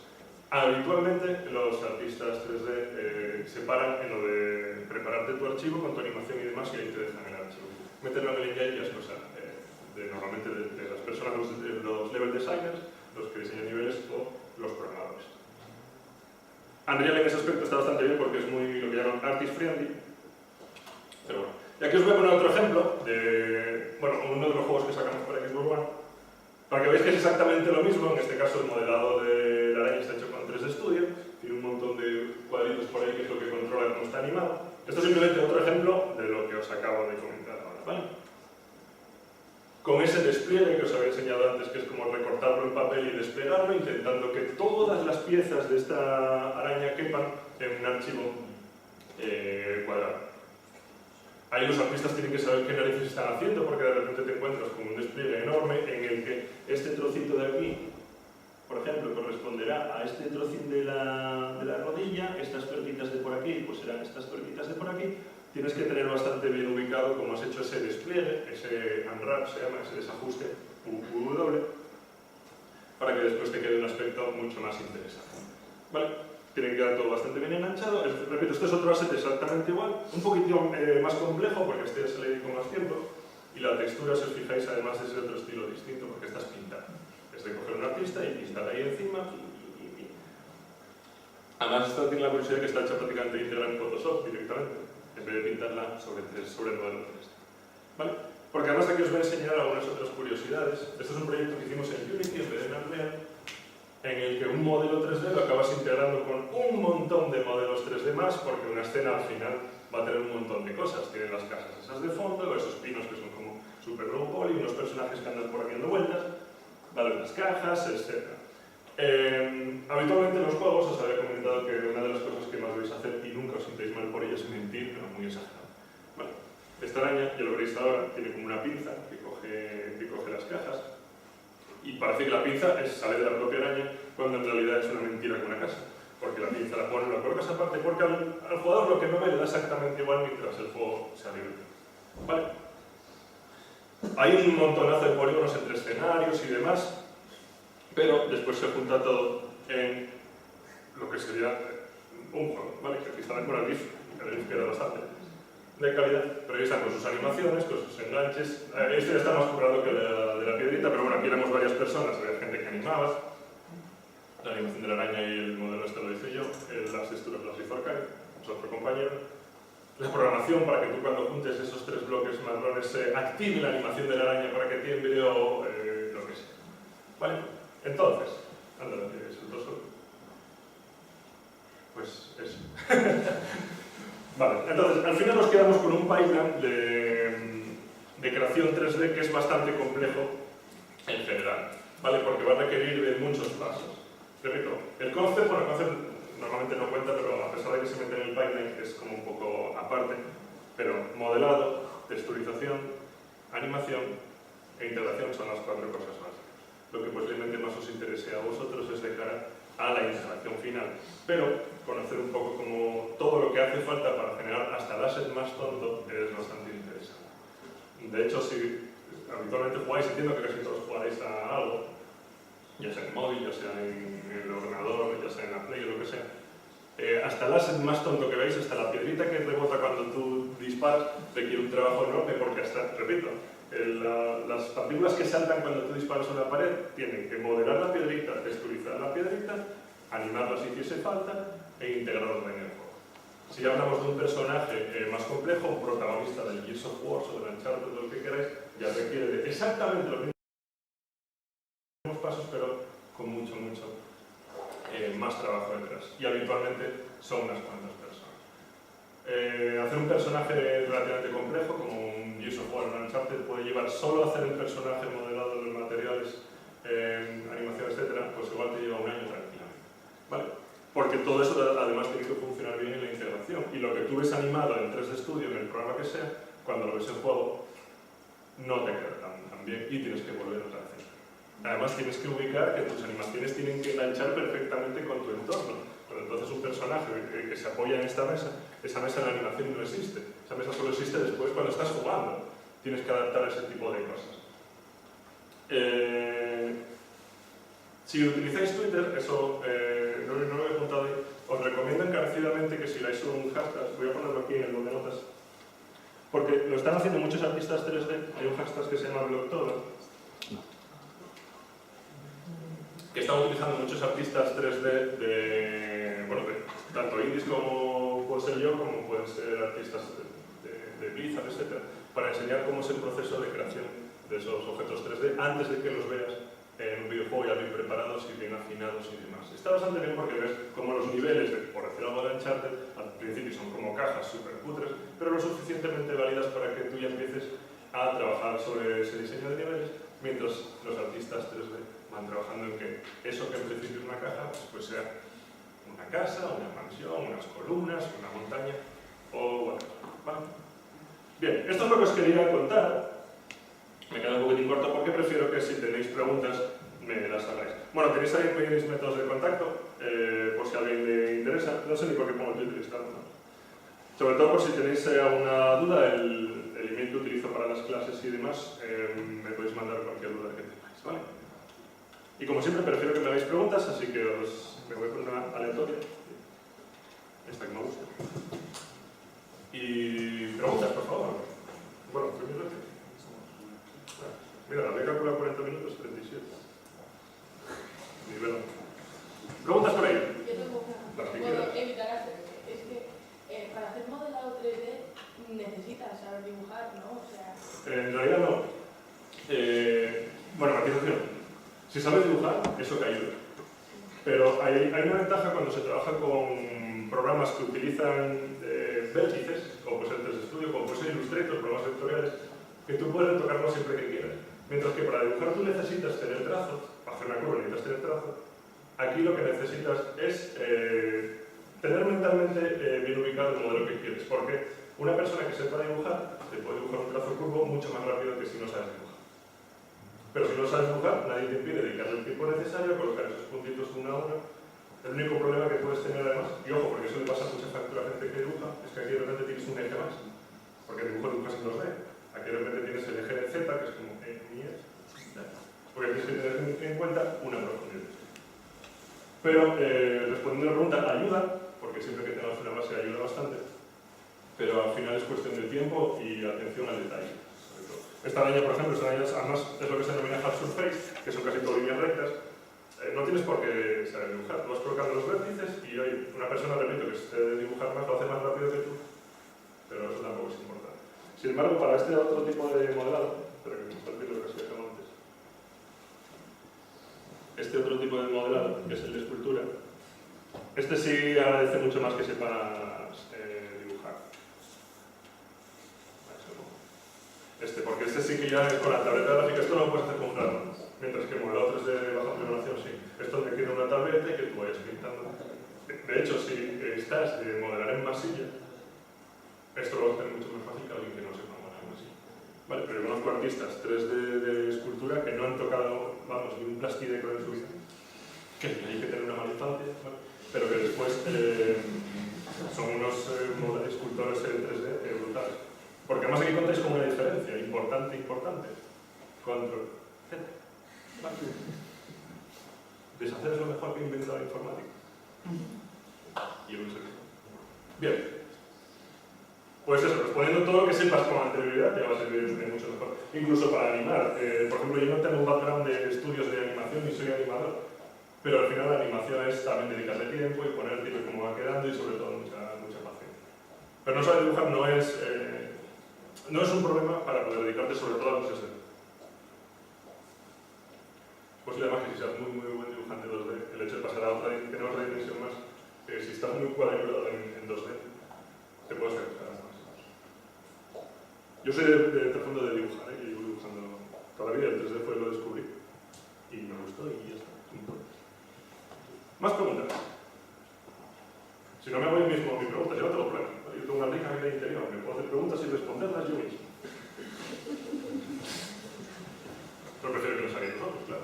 Habitualmente los artistas 3D separan en lo de prepararte tu archivo con tu animación y demás, y ahí te dejan el archivo. Meterlo en el engine ya es cosa normalmente de las personas, los level designers, los que diseñan niveles o los programadores. Unreal en ese aspecto está bastante bien porque es muy lo que llaman artist friendly. Pero bueno. Y aquí os voy a poner otro ejemplo de uno de los juegos que sacamos para Xbox One, para que veáis que es exactamente lo mismo. En este caso el modelado de la araña está hecho con 3D Studio, tiene un montón de cuadritos por ahí que es lo que controla cómo está animado. Esto es simplemente otro ejemplo de lo que os acabo de comentar ahora, ¿vale? con ese despliegue que os había enseñado antes, que es como recortarlo en papel y desplegarlo, intentando que todas las piezas de esta araña quepan en un archivo cuadrado. Ahí los artistas tienen que saber qué narices están haciendo, porque de repente te encuentras con un despliegue enorme en el que este trocito de aquí, por ejemplo, corresponderá a este trocín de la rodilla, estas perlitas de por aquí, pues serán estas perlitas de por aquí. Tienes que tener bastante bien ubicado cómo has hecho ese despliegue, ese unwrap se llama, ese desajuste W, para que después te quede un aspecto mucho más interesante. ¿Vale? Tiene que quedar todo bastante bien enganchado. Repito, este es otro asset exactamente igual, un poquito más complejo porque este ya se le dedico más tiempo, y la textura, si os fijáis, además es de otro estilo distinto porque esta es pintada. Es de coger un artista y pintar ahí encima. Además, esta tiene la curiosidad que está hecha prácticamente íntegra en Photoshop directamente, en vez de pintarla sobre el modelo 3D. ¿Vale? Porque además aquí os voy a enseñar algunas otras curiosidades. Este es un proyecto que hicimos en Unity en vez de en Unreal, en el que un modelo 3D lo acabas integrando con un montón de modelos 3D más, porque una escena al final va a tener un montón de cosas. Tiene las casas esas de fondo, esos pinos que son como super low poly, unos personajes que andan por aquí dando vueltas, ¿vale? Las cajas, etc. Habitualmente en los juegos os había comentado que una de las cosas que más debéis hacer, y nunca os sintáis mal por ello, es mentir, pero muy exagerado. Vale. Esta araña, ya lo veréis ahora, tiene como una pinza que coge las cajas, y parece que la pinza sale de la propia araña, cuando en realidad es una mentira con una casa. Porque la pinza la pone, la colocas aparte, porque al jugador lo que no ve le da exactamente igual mientras el juego se libre. ¿Vale? Hay un montonazo de polígonos entre escenarios y demás, pero después se junta todo en lo que sería un juego, ¿vale? Que aquí está con el GIF queda bastante de calidad, pero ahí están con sus animaciones, con sus enganches. Este ya está más currado que de la piedrita, pero bueno, aquí éramos varias personas, había gente que animaba. La animación de la araña y el modelo este lo hice yo, las texturas las hizo Arcade, es otro compañero. La programación para que tú cuando juntes esos tres bloques marrones active la animación de la araña para que tiemble o lo que sea. ¿Vale? Entonces, ándale, es el tosco. Pues eso. Vale, entonces, al final nos quedamos con un pipeline de creación 3D que es bastante complejo en general, ¿vale? Porque va a requerir de muchos pasos. Repito, el concept normalmente no cuenta, pero a pesar de que se mete en el pipeline es como un poco aparte, pero modelado, texturización, animación e integración son las cuatro cosas básicas. Lo que posiblemente más os interese a vosotros es de cara a la instalación final, pero conocer un poco como todo lo que hace falta para generar hasta el asset más tonto es bastante interesante. De hecho, si habitualmente jugáis, entiendo que casi todos jugáis a algo, ya sea en móvil, ya sea en el ordenador, ya sea en la Play o lo que sea, hasta el asset más tonto que veis, hasta la piedrita que rebota cuando tú disparas, requiere un trabajo enorme porque hasta, repito, las partículas que saltan cuando tú disparas a una pared tienen que modelar la piedrita, texturizar la piedrita, animarla si hiciese falta e integrarla en el juego. Si ya hablamos de un personaje más complejo, un protagonista del Gears of War o del Uncharted o lo que queráis, ya requiere de exactamente los mismos pasos, pero con mucho más trabajo detrás. Y habitualmente son unas cuantas personas. Hacer un personaje relativamente complejo, como un Gears of War o un Uncharted, puede llevar solo a hacer un personaje modelado de los materiales, animación, etc., pues igual te lleva un año tranquilamente. ¿Vale? Porque todo eso además tiene que funcionar bien en la integración. Y lo que tú ves animado en 3D Studio, en el programa que sea, cuando lo ves en juego, no te queda tan bien y tienes que volver otra vez. Además tienes que ubicar que tus animaciones tienen que enganchar perfectamente con tu entorno. Pero entonces un personaje que se apoya en esta mesa, esa mesa en la animación no existe. Esa mesa solo existe después cuando estás jugando. Tienes que adaptar a ese tipo de cosas. Si utilizáis Twitter, eso no lo he apuntado ahí, os recomiendo encarecidamente que sigáis un hashtag, voy a ponerlo aquí en el blog de notas, porque lo están haciendo muchos artistas 3D, hay un hashtag que se llama Blogtober, que están utilizando muchos artistas 3D tanto indies como puedo ser yo, como pueden ser artistas de Blizzard, etc., para enseñar cómo es el proceso de creación de esos objetos 3D antes de que los veas en un videojuego ya bien preparados y bien afinados y demás. Está bastante bien porque ves como los niveles, por decirlo algo de Uncharted, al principio son como cajas súper cutres, pero lo suficientemente válidas para que tú ya empieces a trabajar sobre ese diseño de niveles, mientras los artistas 3D van trabajando en que eso que en principio es una caja, pues sea una casa, una mansión, unas columnas, una montaña o whatever, ¿vale? Bien, esto es lo que os quería contar. Me queda un poquitín corto porque prefiero que si tenéis preguntas me las hagáis. Bueno, tenéis ahí mis métodos de contacto, por si a alguien le interesa. No sé ni por qué pongo Twitter, está, ¿no? Sobre todo por si tenéis alguna duda, el email que utilizo para las clases y demás, me podéis mandar cualquier duda que tengáis, ¿vale? Y como siempre prefiero que me hagáis preguntas, así que me voy con una aleatoria. Esta que me gusta. Y preguntas, por favor. Bueno, primero que... Mira, la voy a calcular 40 minutos, 37. Nivel. ¿Preguntas por ahí? Yo tengo una. Bueno, evitar hacer. Es que para hacer modelado 3D necesitas saber dibujar, ¿no? O sea... En realidad no. Bueno, matización. Si sabes dibujar, eso te ayuda. Pero hay una ventaja cuando se trabaja con programas que utilizan vértices, como puede ser 3D Studio, como puede ser Illustrator, programas vectoriales, que tú puedes tocarlo siempre que quieras. Mientras que para dibujar tú necesitas tener trazo, para hacer una curva necesitas tener trazo. Aquí lo que necesitas es tener mentalmente bien ubicado el modelo que quieres, porque una persona que sepa dibujar te puede dibujar un trazo curvo mucho más rápido que si no sabes dibujar. Pero si no sabes dibujar, nadie te impide dedicarle el tiempo necesario a colocar esos puntitos uno a uno. El único problema que puedes tener además, y ojo, porque eso le pasa a mucha factura a gente que dibuja, es que aquí de repente tienes un eje más, porque el dibujo dibujas en 2D. Aquí de repente tienes el eje de Z, que es como ni es, porque tienes que tener en cuenta una profundidad. Pero respondiendo a la pregunta, ayuda, porque siempre que tengas una base ayuda bastante, pero al final es cuestión de tiempo y atención al detalle. Esta araña, por ejemplo, además es lo que se denomina half surface, que son casi todo líneas rectas. No tienes por qué saber dibujar, tú vas colocando los vértices y hay una persona, repito, que se debe dibujar más, lo hace más rápido que tú, pero eso tampoco es importante. Sin embargo, para este otro tipo de modelado, espera que me está olvidando lo que se dejó antes, este otro tipo de modelado, que es el de escultura, este sí agradece mucho más que sepas dibujar. Porque este sí que ya es con la tableta gráfica, esto no lo puedes hacer con plano, mientras que el modelado 3D de baja resolución sí. Esto requiere una tableta y que tú vayas pintando. De hecho, si estás de modelar en masilla, esto lo vas a tener mucho más fácil que alguien que no sepa modelar en masilla. Vale, pero yo conozco artistas 3D de escultura que no han tocado, vamos, ni un plastideco en su vida, que hay que tener una mala infancia, ¿vale? Pero que después son unos escultores en 3D brutales. Porque además aquí contáis con una diferencia importante. Control Z. ¿Vale? Deshacer es lo mejor que inventó la informática. Y yo no sé qué. Bien. Pues eso, respondiendo todo lo que sepas con anterioridad, te va a servir mucho mejor. Incluso para animar. Por ejemplo, yo no tengo un background de estudios de animación ni soy animador, pero al final la animación es también dedicarle tiempo y poner el cómo va quedando y sobre todo mucha paciencia. Pero no saber dibujar no es un problema para poder dedicarte sobre todo a cosas de... Pues además que si seas muy buen dibujante 2D, el hecho de pasar a tener otra dimensión más, si estás muy cuadriculado en 2D, te puedes sacar más. Yo soy de fondo de dibujar, yo llevo dibujando toda la vida, el 3D fue lo descubrí y me gustó y ya está. Más preguntas. Si no me hago yo mismo mis preguntas, yo no tengo problema. Yo tengo una rica vida interior, me puedo hacer preguntas y responderlas yo mismo. Pero prefiero que nos hagáis vosotros, claro.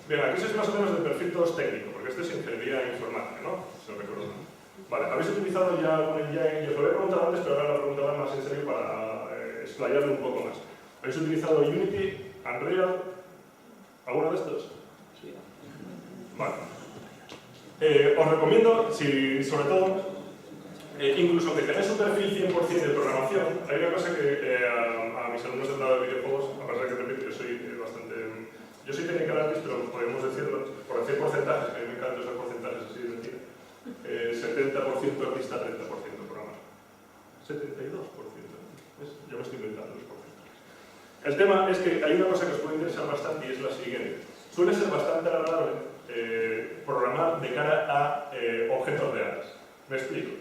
Bien, aquí sois más o menos de perfil todos técnico, porque esto es ingeniería informática, ¿no? Si no recuerdo mal. Vale, habéis utilizado ya un engine, yo os lo había preguntado antes, pero ahora la pregunta más en serio para explayarlo un poco más. ¿Habéis utilizado Unity, Unreal, alguno de estos? Sí. Vale. Os recomiendo, sobre todo, incluso aunque tengáis un perfil 100% de programación, hay una cosa que a mis alumnos del lado de videojuegos, a pesar de que repito, yo soy technical artist, pero podemos decirlo, por decir porcentajes, que a mí me encantan esos porcentajes así de mentira, 70% artista, 30% programador. 72%. Yo me estoy inventando los porcentajes. El tema es que hay una cosa que os puede interesar bastante y es la siguiente. Suele ser bastante agradable programar de cara a objetos reales. Me explico.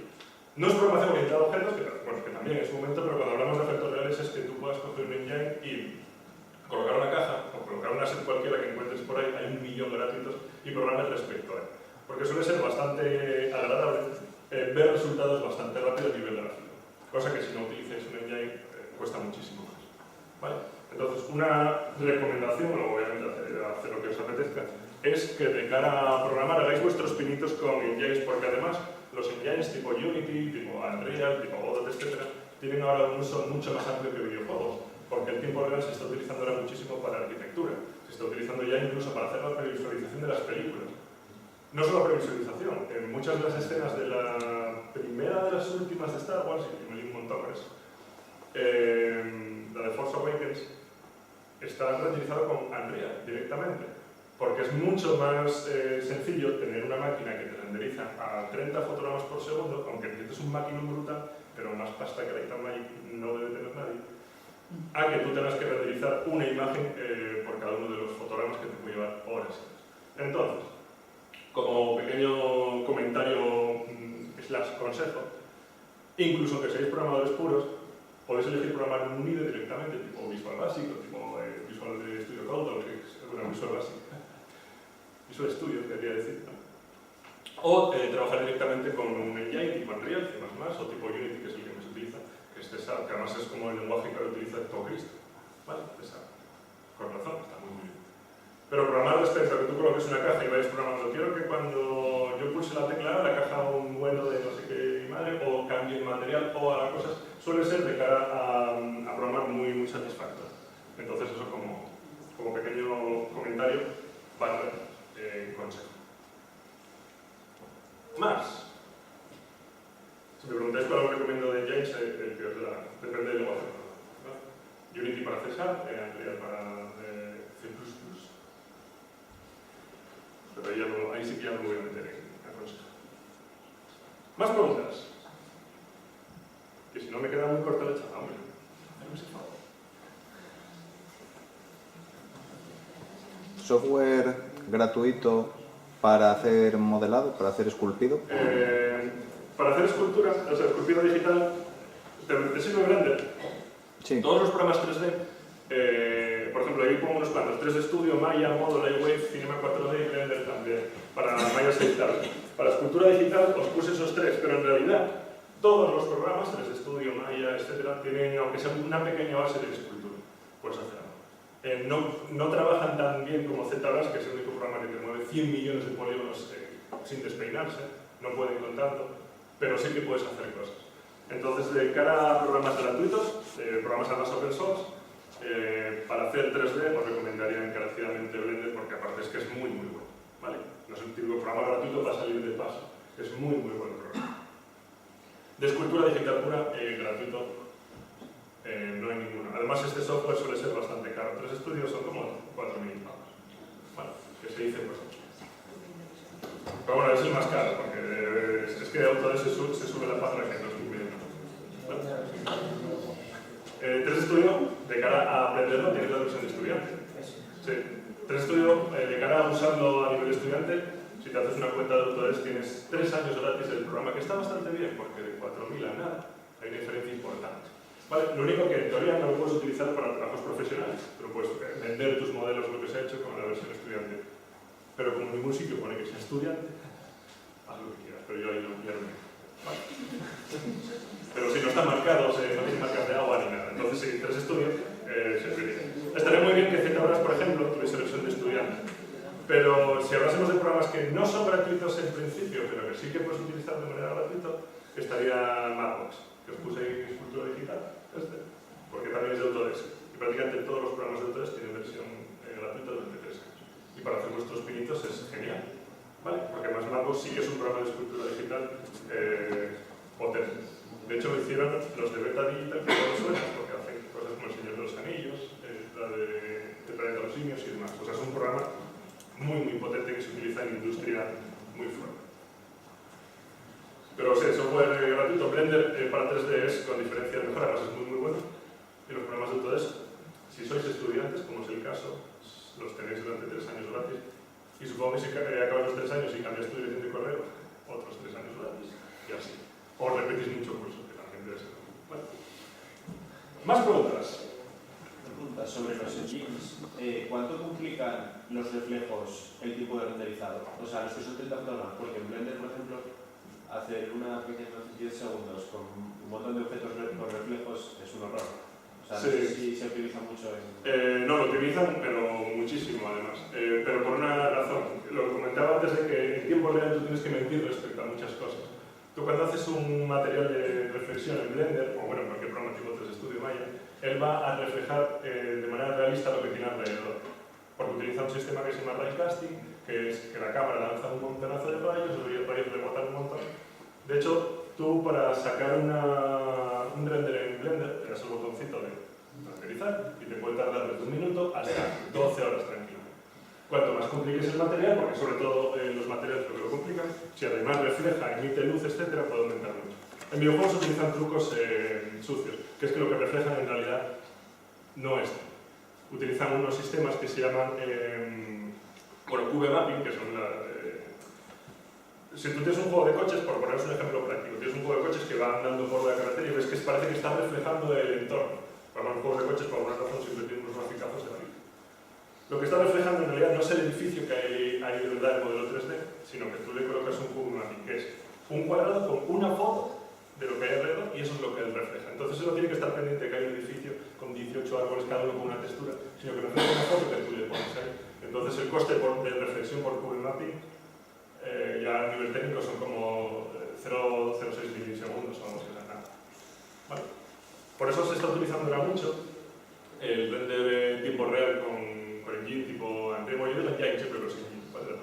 No es programación orientada a objetos, que bueno, que también en su momento, pero cuando hablamos de efectos reales es que tú puedas coger un engine y colocar una caja o colocar una set cualquiera que encuentres por ahí, hay 1 millón gratuitos y programas respecto a él. Porque suele ser bastante agradable ver resultados bastante rápido a nivel gráfico, cosa que si no utilizáis un engine cuesta muchísimo más. ¿Vale? Entonces, una recomendación, o obviamente hacer lo que os apetezca, es que de cara a programar hagáis vuestros pinitos con engines, porque además los engines tipo Unity, tipo Unreal, tipo Godot, etc., tienen ahora un uso mucho más amplio que videojuegos, porque el tiempo real se está utilizando ahora muchísimo para arquitectura, se está utilizando ya incluso para hacer la previsualización de las películas. No solo previsualización, en muchas de las escenas de la primera de las últimas de Star Wars, y me leí un montón por eso, la de Force Awakens, está reutilizado con Unreal directamente, porque es mucho más sencillo tener una máquina que te renderiza a 30 fotogramas por segundo, aunque necesites un maquinón brutal, pero más pasta que Light and Magic no debe tener nadie, a que tú tengas que renderizar una imagen por cada uno de los fotogramas que te puede llevar horas. Entonces, como pequeño comentario / consejo, incluso que seáis programadores puros, podéis elegir programar en un IDE directamente, tipo Visual Basic, tipo Visual Studio Code, o que es una Visual Basic, Visual Studio, quería decir, ¿no? O trabajar directamente con un engine tipo Unreal, C++, o tipo Unity, que es el que más se utiliza, que es César, que además es como el lenguaje que utiliza todo Cristo. ¿Vale? César. Con razón, está muy bien. Pero programar respecto a que tú coloques una caja y vayas programando, quiero que cuando yo pulse la tecla A, la caja a un vuelo de no sé qué madre, o cambie el material, o haga cosas, suele ser de cara a programar muy, muy satisfactorio. Entonces eso como pequeño comentario, vale, consejo. Más. Si me preguntáis cuál os recomiendo de James, el que os da, depende del lenguaje. ¿No? Unity para César, Unreal para C++. Pero ahí sí que ya me voy a meter en consejo. Más preguntas. Que si no me queda muy corta la charla, hombre. ¿Software gratuito para hacer modelado, para hacer esculpido? Para hacer escultura, o sea, esculpida digital, ¿te sirve Blender? Sí. Todos los programas 3D, por ejemplo, ahí pongo unos cuantos: 3D Studio, Maya, Modo, Lightwave, Cinema 4D y Blender también, para Maya 6 tablet. Para escultura digital os puse esos tres, pero en realidad todos los programas, 3D Studio, Maya, etc., tienen, aunque sea una pequeña base de escultura. Puedes hacerlo. No trabajan tan bien como ZBrush, que es el único programa que te mueve 100 millones de polígonos sin despeinarse, no pueden con tanto, pero sí que puedes hacer cosas. Entonces, de cara a programas gratuitos, programas además open source, para hacer 3D os recomendaría encarecidamente Blender, porque aparte es que es muy, muy bueno. ¿Vale? No es un típico programa gratuito para salir de paso, es muy, muy buen programa. De escultura digital pura, gratuito, no hay ninguno. Además, este software suele ser bastante caro. 3 estudios son como 4.000 pavos. Bueno, que se dice pues. Pero bueno, es el más caro, porque es que Autodesk se sube la página que no es muy bien. ¿Vale? 3 Studio, de cara a aprenderlo, tienes la versión de estudiante. Sí. 3 Studio, de cara a usarlo a nivel estudiante, si te haces una cuenta de Autodesk, tienes 3 años gratis del programa, que está bastante bien, porque de 4.000 a nada hay una diferencia importante. Vale, lo único que en teoría no lo puedes utilizar para trabajos profesionales, pero puedes vender tus modelos, lo que se ha hecho, con la versión estudiante. Pero como en ningún sitio pone que sea estudiante, haz lo que quieras, pero yo ahí no quiero. Vale. Pero si no está marcado, no tiene marcas de agua ni nada. Entonces, si 3 estudios, estaría muy bien que ZBrush, por ejemplo, tuviese versión de estudiante. Pero si hablásemos de programas que no son gratuitos en principio, pero que sí que puedes utilizar de manera gratuita, estaría Mapbox, que os puse ahí en escultura digital, porque también es de Autodesk. Y prácticamente todos los programas de Autodesk tienen versión gratuita durante 3 años. Y para hacer vuestros pinitos es genial, ¿vale? Porque además Mapbox sí que es un programa de escultura digital potente. De hecho, lo hicieron los de Beta Digital, que todos suenan, porque hacen cosas como El Señor de los Anillos, la de Planeta de los Simios y demás. O sea, es un programa muy, muy potente que se utiliza en industria muy fuerte. Pero sí, software gratuito, Blender para 3D es con diferencia de mejor, además es muy, muy bueno. Y los programas de Autodesk, si sois estudiantes, como es el caso, los tenéis durante 3 años gratis. Y supongo que si acabas los 3 años y cambias tu dirección de correo, otros 3 años gratis. Y así. O repetís mucho curso, que también debe ser. Más preguntas. Pregunta sobre los engines. ¿Cuánto complican los reflejos el tiempo de renderizado? O sea, los que son 30 fotogramas, porque en Blender, por ejemplo, hacer una pequeña animación de 10 segundos con un montón de objetos con reflejos es un horror. O sea, no sé si se utiliza mucho en... No, lo utilizan, pero muchísimo además. Pero por una razón. Lo que comentaba antes de que en tiempo real tú tienes que mentir respecto a muchas cosas. Tú cuando haces un material de reflexión en Blender, o bueno, cualquier programa tipo 3D Studio Maya, él va a reflejar de manera realista lo que tiene alrededor. Porque utiliza un sistema que se llama ray casting, que es que la cámara lanza un montonazo de rayos, los rayos rebotan un montón. De hecho, tú para sacar un render en Blender, le das el botoncito de renderizar y te puede tardar desde 1 minuto hasta 12 horas tranquilo. Cuanto más compliques el material, porque sobre todo los materiales lo que lo complican, si además refleja, emite luz, etc., puede aumentar mucho. En videojuegos se utilizan trucos sucios, que es que lo que reflejan en realidad no es. Utilizan unos sistemas que se llaman cube mapping, que son si tú tienes un juego de coches, por poneros un ejemplo práctico, tienes un juego de coches que va andando por la carretera y ves que parece que está reflejando el entorno. Para los juegos de coches, por alguna razón, siempre tienen unos graficazos de la vida. Lo que está reflejando en realidad no es el edificio que hay de verdad en el modelo 3D, sino que tú le colocas un cube mapping, que es un cuadrado con una foto de lo que hay alrededor y eso es lo que él refleja. Entonces él no tiene que estar pendiente de que hay un edificio con 18 árboles, cada uno con una textura, sino que refleja una foto que tú le pones ahí. Entonces el coste de reflexión por cube mapping ya a nivel técnico son como 0,06 milisegundos o algo así. Vale. Por eso se está utilizando ahora mucho el render en tiempo real con engine tipo Unreal. Yo digo ya engine, pero sin engine, ¿vale?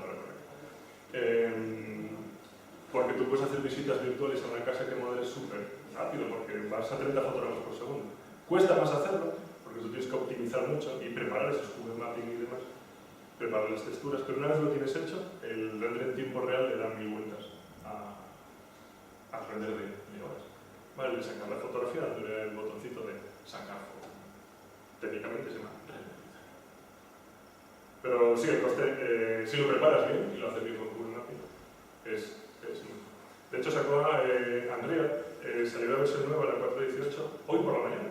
Porque tú puedes hacer visitas virtuales a una casa que modeles súper rápido, porque vas a 30 fotogramas por segundo. Cuesta más hacerlo, porque tú tienes que optimizar mucho y preparar esos cube mapping y demás, preparar las texturas, pero una vez lo tienes hecho, el render en tiempo real le da 1000 vueltas al render de horas. Vale, le sacas la fotografía dándole el botoncito de sacar foto. Técnicamente se llama renderizar. Pero sí, el coste, si lo preparas bien y lo haces bien con cube mapping, es de hecho sacó Unreal, salió la versión nueva, la 4.18, hoy por la mañana.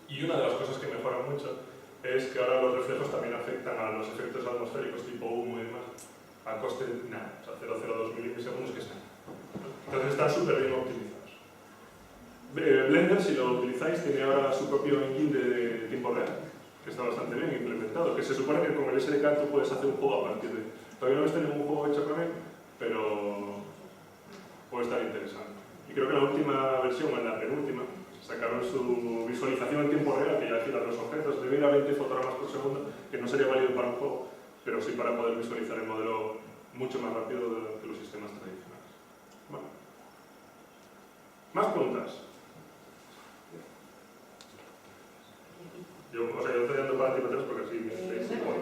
Y una de las cosas que mejoran mucho es que ahora los reflejos también afectan a los efectos atmosféricos tipo humo y demás, a coste nada, o sea 0,02 milisegundos que están. Entonces están súper bien optimizados. Blender, si lo utilizáis, tiene ahora su propio engine de tiempo real, que está bastante bien implementado, que se supone que con el SDK tú puedes hacer un juego a partir de... Todavía no he visto ningún juego hecho con él, pero puede estar interesante. Y creo que la última versión, o en la penúltima, sacaron su visualización en tiempo real, que ya giran los objetos, debe ir a 20 fotogramas por segundo, que no sería válido para un juego, pero sí para poder visualizar el modelo mucho más rápido que los sistemas tradicionales. Bueno. ¿Más preguntas? Yo estoy dando para ti porque así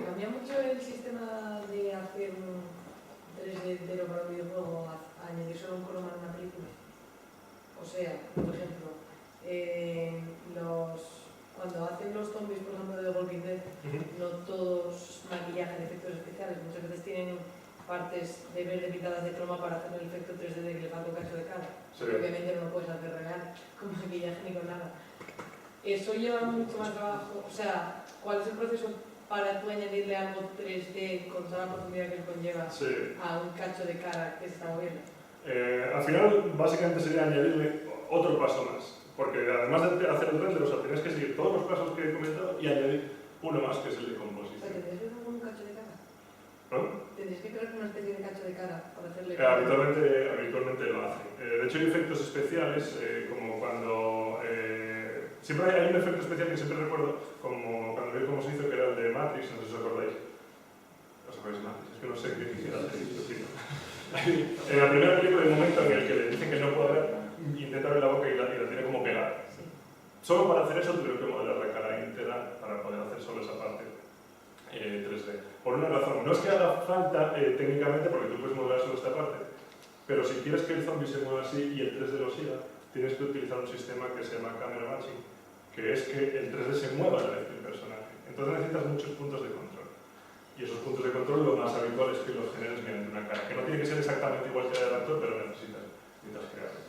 ¿Cambia mucho el sistema de hacer un 3D entero para un videojuego a añadir solo un croma en una película? O sea, por ejemplo, cuando hacen los zombies, por ejemplo, de The Walking Dead, no todos maquillaje de efectos especiales, muchas veces tienen partes de verde pintadas de croma para hacer el efecto 3D de que le falta un cacho de cara. Sí. Obviamente no lo puedes hacer real, con maquillaje ni con nada. Eso lleva mucho más trabajo, o sea, ¿cuál es el proceso para tú añadirle algo 3D con toda la profundidad que conlleva a un cacho de cara que se está moviendo? Al final, básicamente sería añadirle otro paso más, porque además de hacer el render, o sea, tienes que seguir todos los pasos que he comentado y añadir uno más, que es el de composición. ¿Tendrías que hacer un cacho de cara? ¿No? ¿Tendrías que crear una especie de cacho de cara para hacerle...? Habitualmente lo hacen. De hecho, hay efectos especiales, como cuando... siempre hay un efecto especial que siempre recuerdo, como cuando vi cómo se hizo, que era el de Matrix, no sé si os acordáis. ¿Os acordáis de Matrix? Es que no sé qué quisiera hacer. En la primera película hay un momento en el que le dicen que no puede ver, intenta ver la boca y la tiene como pegada. Sí. Solo para hacer eso tuvieron que modelar la cara íntegra para poder hacer solo esa parte 3D. Por una razón, no es que haga falta técnicamente, porque tú puedes modelar solo esta parte, pero si quieres que el zombie se mueva así y el 3D lo siga, tienes que utilizar un sistema que se llama camera matching, que es que el 3D se mueva a la vez que el personaje. Entonces necesitas muchos puntos de control. Y esos puntos de control lo más habitual es que los generes mediante una cara, que no tiene que ser exactamente igual que la del actor, pero necesitas crearlo.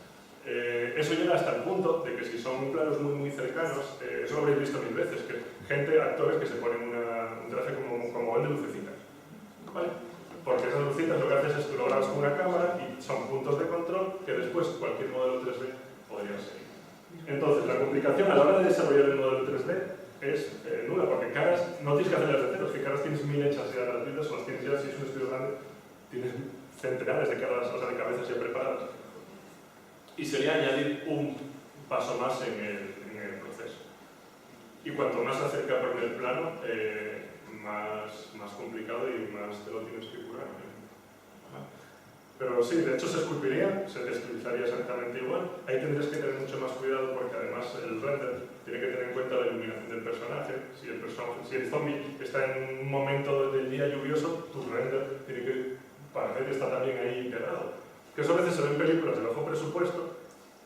Eso llega hasta el punto de que si son planos muy cercanos, eso lo habréis visto mil veces, que gente, actores que se ponen un traje como el de lucecitas, ¿vale? Porque esas lucecitas lo que haces es que lo grabas con una cámara y son puntos de control que después cualquier modelo 3D podría seguir. Entonces, la complicación a la hora de desarrollar el modelo 3D es nula, porque caras no tienes que hacerlas de cero, es que caras tienes 1000 hechas ya gratuitas, o las tienes ya, si es un estudio grande, tienes centenares de caras, o sea, de cabezas ya preparadas. Y sería añadir un paso más en el proceso. Y cuanto más se acerca por el plano, más complicado y más te lo tienes que curar. Pero sí, de hecho se esculpiría, se texturizaría exactamente igual. Ahí tendrías que tener mucho más cuidado porque además el render tiene que tener en cuenta la iluminación del personaje. Si el zombie está en un momento del día lluvioso, tu render tiene que parecer que está también ahí integrado. Que eso a veces se ve en películas de bajo presupuesto,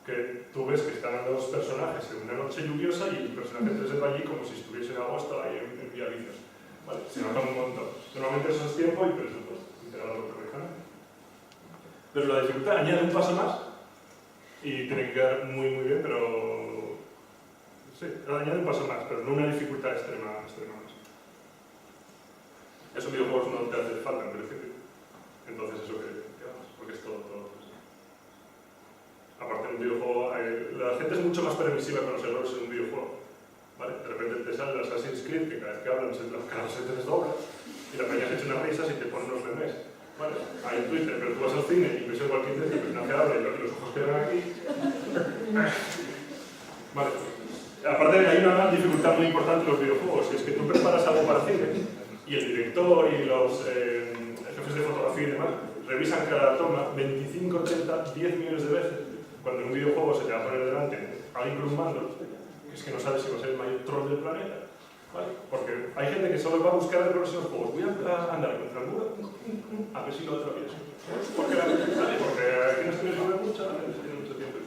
que tú ves que están los personajes en una noche lluviosa y el personaje 3D va allí como si estuviese en agosto ahí en Villavicas. Vale, se nota un montón. Normalmente eso es tiempo y presupuesto, integrado correctamente. Pero la dificultad añade un paso más y tiene que quedar muy bien, pero sí, añade un paso más, pero no una dificultad extrema más. Esos videojuegos no te hace falta en principio. Entonces eso que digamos, porque es todo. Aparte en un videojuego, la gente es mucho más permisiva con los errores en un videojuego. ¿Vale? De repente te sale el Assassin's Creed, que cada vez que hablan la cara se te desdobla y la peña se echa unas risas y te ponen unos memes. Vale, hay en Twitter, pero tú vas al cine y ves el Walking Dead, el personaje habla y los ojos quedan aquí. Vale. Aparte hay una dificultad muy importante en los videojuegos, y es que tú preparas algo para cine y el director y los jefes de fotografía y demás revisan cada toma 25, 30, 10 millones de veces. Cuando en un videojuego se te va a poner delante alguien con un mando, que es que no sabes si va a ser el mayor troll del planeta. ¿Vale? Porque hay gente que solo va a buscar errores en los juegos. Voy a andar contra el muro a ver si lo atravieso. Porque aquí no estoy jugando mucho, no tiene mucho tiempo.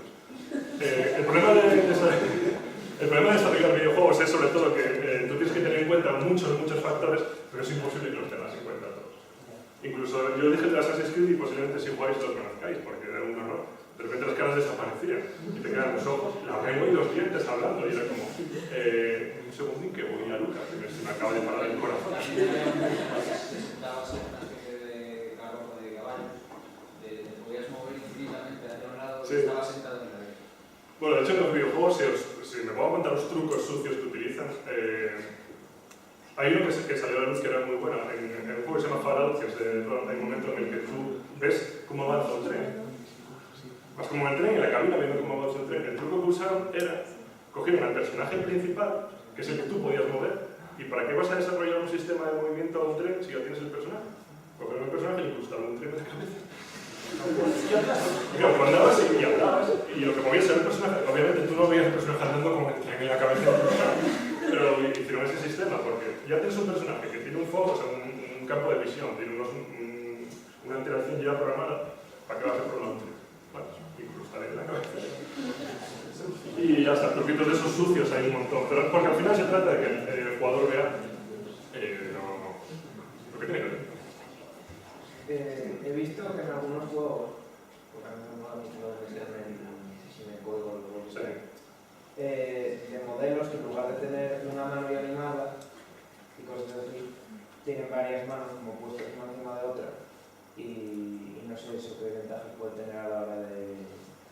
El problema de desarrollar videojuegos es sobre todo que tú tienes que tener en cuenta muchos factores, pero es imposible que los tengas en cuenta todos. Incluso yo dije de Assassin's Creed y posiblemente si jugáis lo conozcáis, porque era un error. De repente las caras desaparecían y te quedan los ojos, la lengua y los dientes hablando. Y era como, un segundín que voy a Lucas, que se me acaba de parar el corazón. Sentabas en una especie de carroza de caballos, te podías mover infinitamente hacia un lado y estabas sentado en la vez. Bueno, de hecho en los videojuegos, si me puedo contar los trucos sucios que utilizan, hay uno que salió a la luz que era muy bueno. En un juego que se llama Fallout, que es hay un momento en el que tú ves cómo avanza un tren. Vas como en el tren, en la cabina, viendo cómo avanza el tren. El truco que usaron era coger al personaje principal, que es el que tú podías mover, y ¿para qué vas a desarrollar un sistema de movimiento a un tren si ya tienes el personaje? Coger el personaje y incrustarle un tren en la cabeza. Mira, tú andabas y hablabas, y lo que movías era el personaje. Obviamente tú no veías el personaje andando con el tren en la cabeza, pero hicieron ese sistema, porque ya tienes un personaje que tiene un foco, o sea, un campo de visión, tiene una interacción ya programada, ¿para qué vas a programar un tren? Bueno, incrustaré en la cabeza. Y ya está, truquitos de esos sucios hay un montón. Pero porque al final se trata de que el jugador vea lo que tiene que ver. He visto que en algunos juegos, porque a mí me mola mucho lo que se llama si me cuelgo lo que sea, de modelos que en lugar de tener una mano y animada y cosas así, tienen varias manos como puestas una encima de otra. Y no sé eso qué ventajas puede tener a la hora de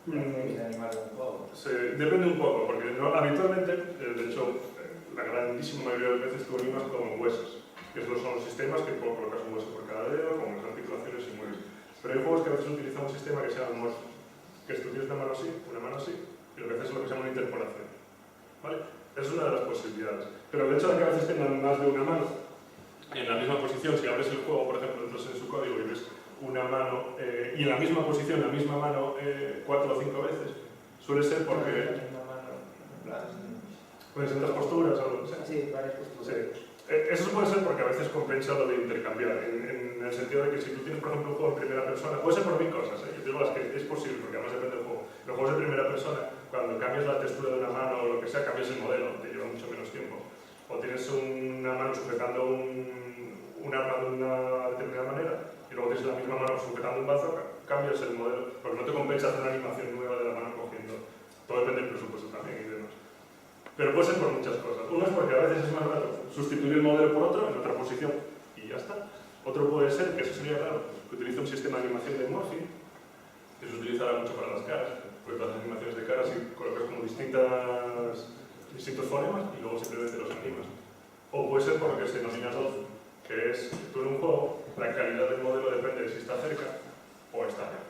animar un juego. Depende un poco, porque habitualmente, de hecho, la grandísima mayoría de las veces tú animas con huesos, que son los sistemas que colocas un hueso por cada dedo, con las articulaciones y mueves. Pero hay juegos que a veces utilizan un sistema que se llama morph, que es tú tienes una mano así, y lo que haces es lo que se llama una interpolación. ¿Vale? Esa es una de las posibilidades. Pero el hecho de que a veces tengan más de una mano, en la misma posición, si abres el juego, por ejemplo, entras en su código y ves una mano, y en la misma posición, la misma mano 4 o 5 veces, suele ser porque... Pueden ser las posturas o algo. Sí, varias posturas. Sí. Eso puede ser porque a veces compensa lo de intercambiar, en el sentido de que si tú tienes, por ejemplo, un juego en primera persona, puede ser por 1000 cosas, yo digo las que es posible, porque además depende del juego. Los juegos de primera persona, cuando cambias la textura de una mano o lo que sea, cambias el modelo, te lleva mucho menos tiempo. O tienes una mano sujetando un arma de una determinada manera, y luego tienes la misma mano sujetando un bazooka, cambias el modelo, porque no te compensa hacer una animación nueva de la mano cogida. todo depende del presupuesto también y demás. Pero puede ser por muchas cosas. Uno es porque a veces es más barato sustituir el modelo por otro en otra posición y ya está. Otro puede ser, que eso sería raro, que utilice un sistema de animación de morphing, que se utilizará mucho para las caras, porque todas las animaciones de caras y colocas como distintos fonemas y luego simplemente los animas. O puede ser por lo que se denomina DOF, que es tú en un juego, la calidad del modelo depende de si está cerca o está lejos.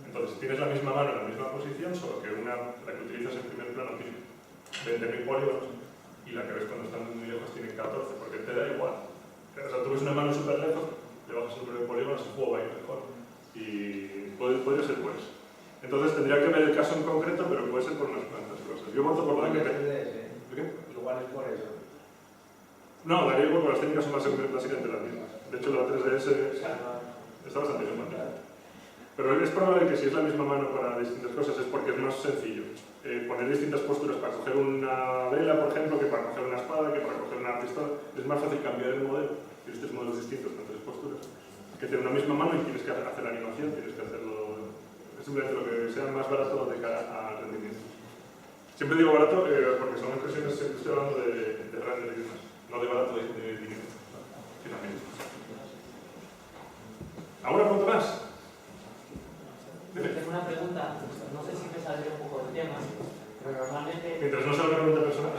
Entonces, si tienes la misma mano en la misma posición, solo que la que utilizas en primer plano tiene 20.000 polígonos y la que ves cuando están muy lejos tiene 14, porque te da igual. O sea, tú ves una mano súper lejos, le bajas el número de polígonos, el juego va a ir mejor. Y podría ser por eso. Entonces tendría que ver el caso en concreto, pero puede ser por unas cuantas cosas. Yo voto por la que... ¿Qué? Igual es por eso. No, daría igual porque las técnicas son básicamente las mismas. De hecho, la 3DS está bastante bien planteada. Pero es probable que si es la misma mano para distintas cosas es porque es más sencillo poner distintas posturas para coger una vela, por ejemplo, que para coger una espada, que para coger una pistola. Es más fácil cambiar el modelo. Tienes tres modelos distintos con tres posturas. Que tener una misma mano y tienes que hacer la animación, tienes que hacerlo... Es simplemente lo que sea más barato de cara al rendimiento. Siempre digo barato porque son impresiones, siempre estoy hablando de render y demás, no de barato de dinero. Finalmente. ¿Alguna pregunta más? Tengo una pregunta, no sé si me saldría un poco del tema, pero normalmente... Mientras no sea una pregunta personal.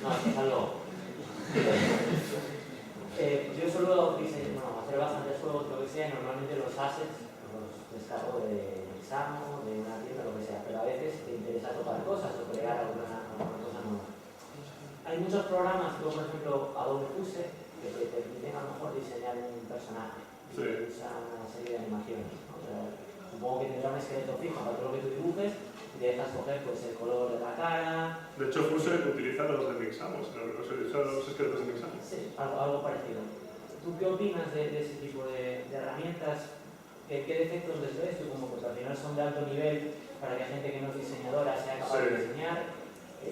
No, es algo... yo suelo hacer bastantes juegos, lo que sea, y normalmente los assets los descargo de Examo, de una tienda, lo que sea, pero a veces te interesa tocar cosas o crear alguna cosa nueva. Hay muchos programas, como por ejemplo Adobe Fuse, que te permiten a lo mejor diseñar un personaje y usan una serie de animaciones, ¿no? Supongo que tendrá un esqueleto fijo para todo lo que tú dibujes y te dejas coger pues, el color de la cara. De hecho, Fuse utiliza los de Mixamos, los esqueletos de Mixamos. Sí, algo parecido. ¿Tú qué opinas de ese tipo de herramientas? ¿Qué defectos les ves tú? Como porque al final son de alto nivel para que gente que no es diseñadora sea capaz de diseñar.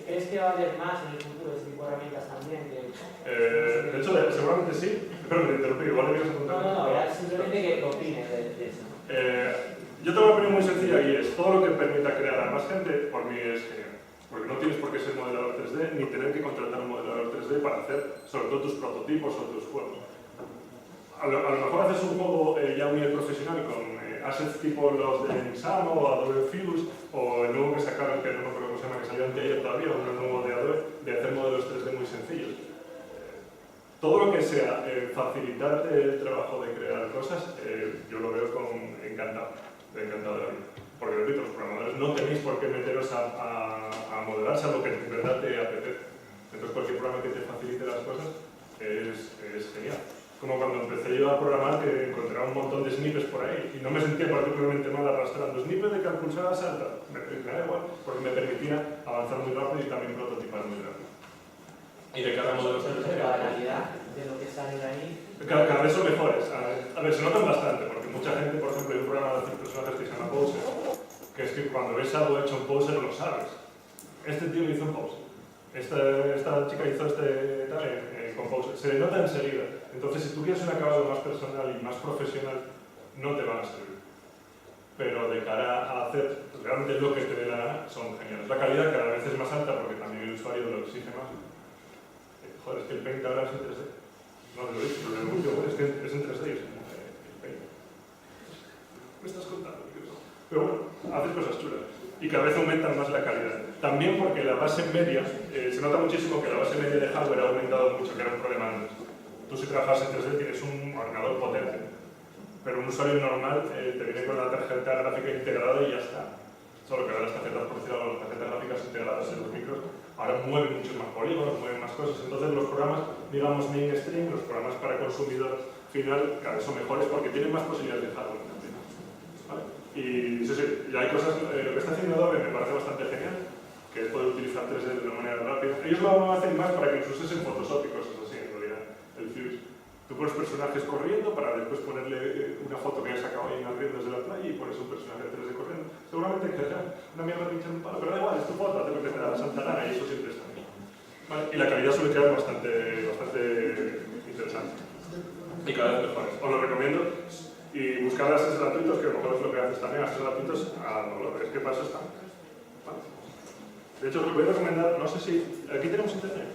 ¿Crees que va a haber más en el futuro de este tipo de herramientas también? De hecho, seguramente sí. Pero me interrumpí, igual le quieres apuntar. No, era simplemente que opines de eso. Yo tengo una opinión muy sencilla y es todo lo que permita crear a más gente, por mí es genial. Porque no tienes por qué ser modelador 3D ni tener que contratar un modelador 3D para hacer sobre todo tus prototipos o tus juegos. A lo mejor haces un juego ya muy profesional con assets tipo los de Mixamo o Adobe Fuse o el nuevo que sacaron, que no me acuerdo cómo se llama, que salió anteayer todavía, uno nuevo de Adobe, de hacer modelos 3D muy sencillos. Todo lo que sea facilitar el trabajo de crear cosas, yo lo veo encantado de la vida. Porque, repito, los programadores no tenéis por qué meteros a modelar, salvo que en verdad te apetece. Entonces, cualquier programa que te facilite las cosas es genial. Como cuando empecé yo a programar, que encontraba un montón de snippets por ahí y no me sentía particularmente mal arrastrando snippets de que al pulsar salta. Me da igual, porque me permitía avanzar muy rápido y también prototipar muy rápido. Y de cada modelo la calidad de lo que sale de ahí. Cada vez son mejores. A ver, se notan bastante, porque mucha gente, por ejemplo, hay un programa de hacer personajes que se llama Poser, que es que cuando ves algo hecho en Poser lo sabes. Este tío hizo un Poser. Esta chica hizo con Poser. Se le nota enseguida. Entonces, si tú quieres un acabado más personal y más profesional, no te van a servir. Pero de cara a hacer realmente lo que te dé la gana, son geniales. La calidad cada vez es más alta porque también el usuario lo exige más. Joder, es que el Paint ahora es en 3D. No te lo he dicho, pero el último es que es en 3D y es como el Paint. Me estás contando. Pero bueno, haces cosas chulas. Y cada vez aumentan más la calidad. También porque la base media, se nota muchísimo que la base media de hardware ha aumentado mucho, que era un problema antes. Tú si trabajas en 3D tienes un ordenador potente, pero un usuario normal te viene con la tarjeta gráfica integrada y ya está. Solo que ahora las tarjetas, por decir algo, las tarjetas gráficas integradas en los micros, ahora mueven muchos más polígonos, mueven más cosas. Entonces los programas, digamos mainstream, los programas para consumidor final, cada vez son mejores porque tienen más posibilidades de hardware también. ¿Vale? Y sí, ya hay cosas, lo que está haciendo Adobe me parece bastante genial, que es poder utilizar 3D de una manera rápida. Ellos lo hacen más para que los uses en Photoshop y cosas así, en realidad, el Fuse. Tú pones personajes corriendo para después ponerle una foto que has sacado ahí en las riendas de la playa y pones un personaje 3D corriendo. Seguramente quedará una mierda de pinchar un palo, pero da igual, es tu foto, hace lo que te da la santa gana y eso siempre está bien. ¿Vale? Y la calidad suele quedar bastante interesante. Y cada vez mejores. Os lo recomiendo. Y buscar assets gratuitos, que a lo mejor es lo que haces también, assets gratuitos a dolor. Es que para eso están. ¿Vale? De hecho, os voy a recomendar, no sé si... ¿Aquí tenemos internet?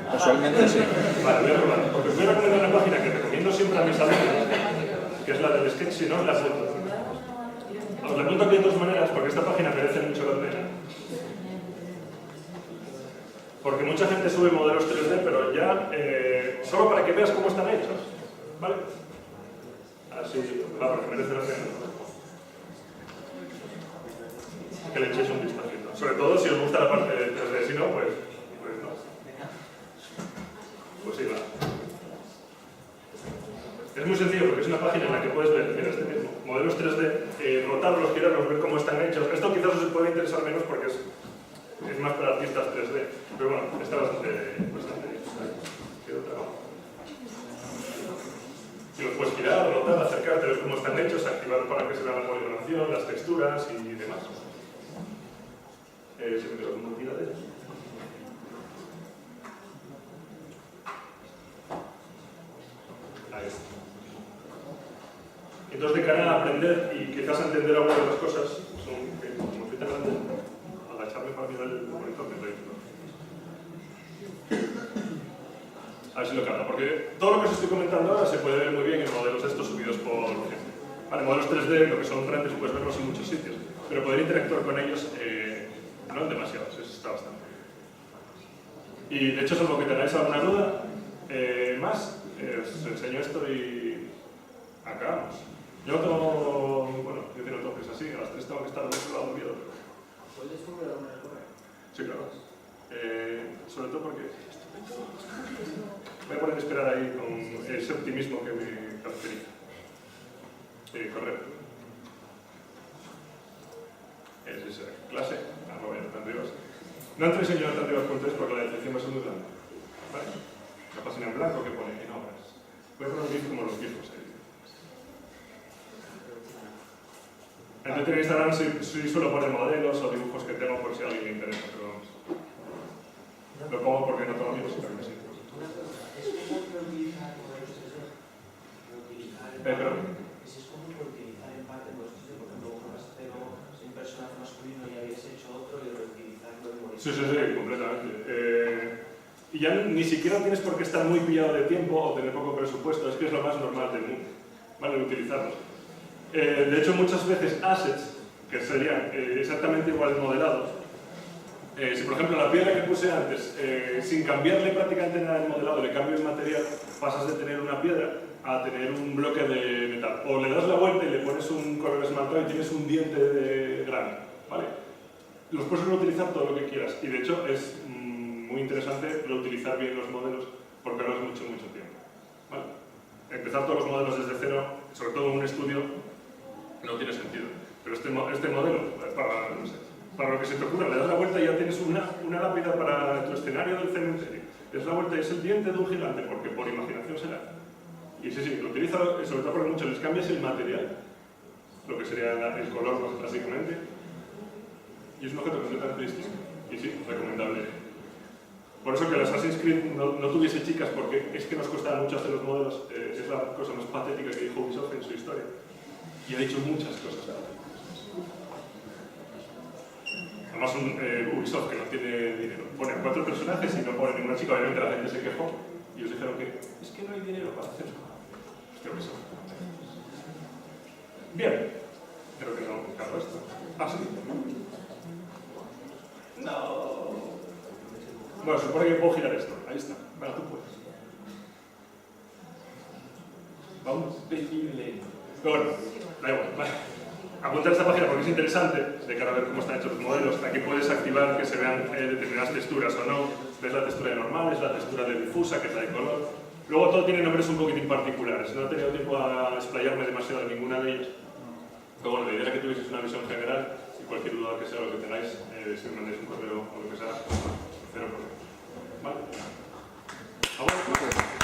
Casualmente sí. Vale, voy a probar. Porque os voy a recomendar una página que recomiendo siempre a mis alumnos, que es la del sketch, si no, la foto. Os la cuento aquí de dos maneras, porque esta página merece mucho la pena. Porque mucha gente sube modelos 3D, pero ya solo para que veas cómo están hechos, ¿vale? Así, porque merece la pena. Que le echéis un vistacito. Sobre todo si os gusta la parte de 3D, si no, pues no. Pues sí, va. Es muy sencillo porque es una página en la que puedes ver, mira, este mismo, modelos 3D, rotarlos, girarlos, ver cómo están hechos. Esto quizás os puede interesar menos porque es más para artistas 3D, pero bueno, está bastante bien. Y los puedes girar, rotar, acercarte, ver cómo están hechos, activar para que se vea la poligonación, las texturas y demás. Siempre lo como tira de ellos. Ahí está. Entonces, de cara a aprender y quizás a entender algunas de las cosas, como estoy tratando de agacharme para mirar el monitor, me doy. A ver si lo carga, porque todo lo que os estoy comentando ahora se puede ver muy bien en modelos estos subidos por gente. Vale, modelos 3D, lo que son grandes, puedes verlos en muchos sitios, pero poder interactuar con ellos no en demasiados, eso está bastante bien. Y de hecho, salvo que tengáis alguna duda más, os enseño esto y acabamos. Yo tengo, bueno, yo tengo toques así, a las 3 tengo que estar del otro lado del miedo. ¿Puedes formular una correa? Sí, claro. Sobre todo porque voy a poner a esperar ahí con ese optimismo que me caracteriza. Correcto. Es esa clase, no entréis en jonathanrivas.es porque la descripción va a ser muy grande. ¿Vale? La página en blanco que pone en obras. Voy a poner un GIF como los GIFs ahí. En Twitter e Instagram sí suelo poner modelos o dibujos que tengo por si a alguien le interesa, pero vamos. Lo pongo porque no tengo amigos y también me siento. ¿Es como reutilizar modelos 3D? Perdón. Es como reutilizar en parte, pues, por ejemplo, vas a hacer un personaje masculino y habías hecho otro y reutilizarlo en modelos. Sí, completamente. Y ya ni siquiera tienes por qué estar muy pillado de tiempo o tener poco presupuesto, es que es lo más normal del mundo, ¿vale? Utilizarlos. De hecho, muchas veces assets, que serían exactamente iguales modelados, si por ejemplo la piedra que puse antes, sin cambiarle prácticamente nada del modelado, le cambio el material, pasas de tener una piedra a tener un bloque de metal. O le das la vuelta y le pones un color esmaltado y tienes un diente de grano, ¿vale? Los puedes reutilizar todo lo que quieras y de hecho es muy interesante reutilizar bien los modelos porque ahorras mucho tiempo, ¿vale? Empezar todos los modelos desde cero, sobre todo en un estudio, no tiene sentido. Pero este modelo, para lo que se te ocurra, le das la vuelta y ya tienes una lápida para tu escenario del cementerio. Le das la vuelta y es el diente de un gigante, porque por imaginación será. Y sí, lo utiliza, sobre todo porque mucho les cambias el material, lo que sería el color básicamente, y es un objeto completamente distinto. Y sí, recomendable. Por eso que el Assassin's Creed no tuviese chicas, porque es que nos costaba mucho hacer los modelos, es la cosa más patética que dijo Ubisoft en su historia. Y ha dicho muchas cosas. Además, Ubisoft, que no tiene dinero, pone 4 personajes y no pone ninguna chica. Obviamente la gente se quejó y os dijeron que es que no hay dinero para hacerlo. Hostia, Ubisoft. Bien. Creo que no cargo esto. Ah, sí. No. Bueno, se supone que puedo girar esto. Ahí está. Bueno, tú puedes. Vamos. Pero bueno, da igual. Vale. Apunta a esta página porque es interesante de cara a ver cómo están hechos los modelos. Aquí puedes activar que se vean determinadas texturas o no. Ves la textura de normal, es la textura de difusa, que es la de color. Luego todo tiene nombres un poquitín particulares. No he tenido tiempo a explayarme demasiado en ninguna de ellas. Pero bueno, la idea era que tuvieseis una visión general y cualquier duda que sea lo que tengáis, si me mandáis un correo o lo que sea, cero problema. ¿Vale? ¿Vamos?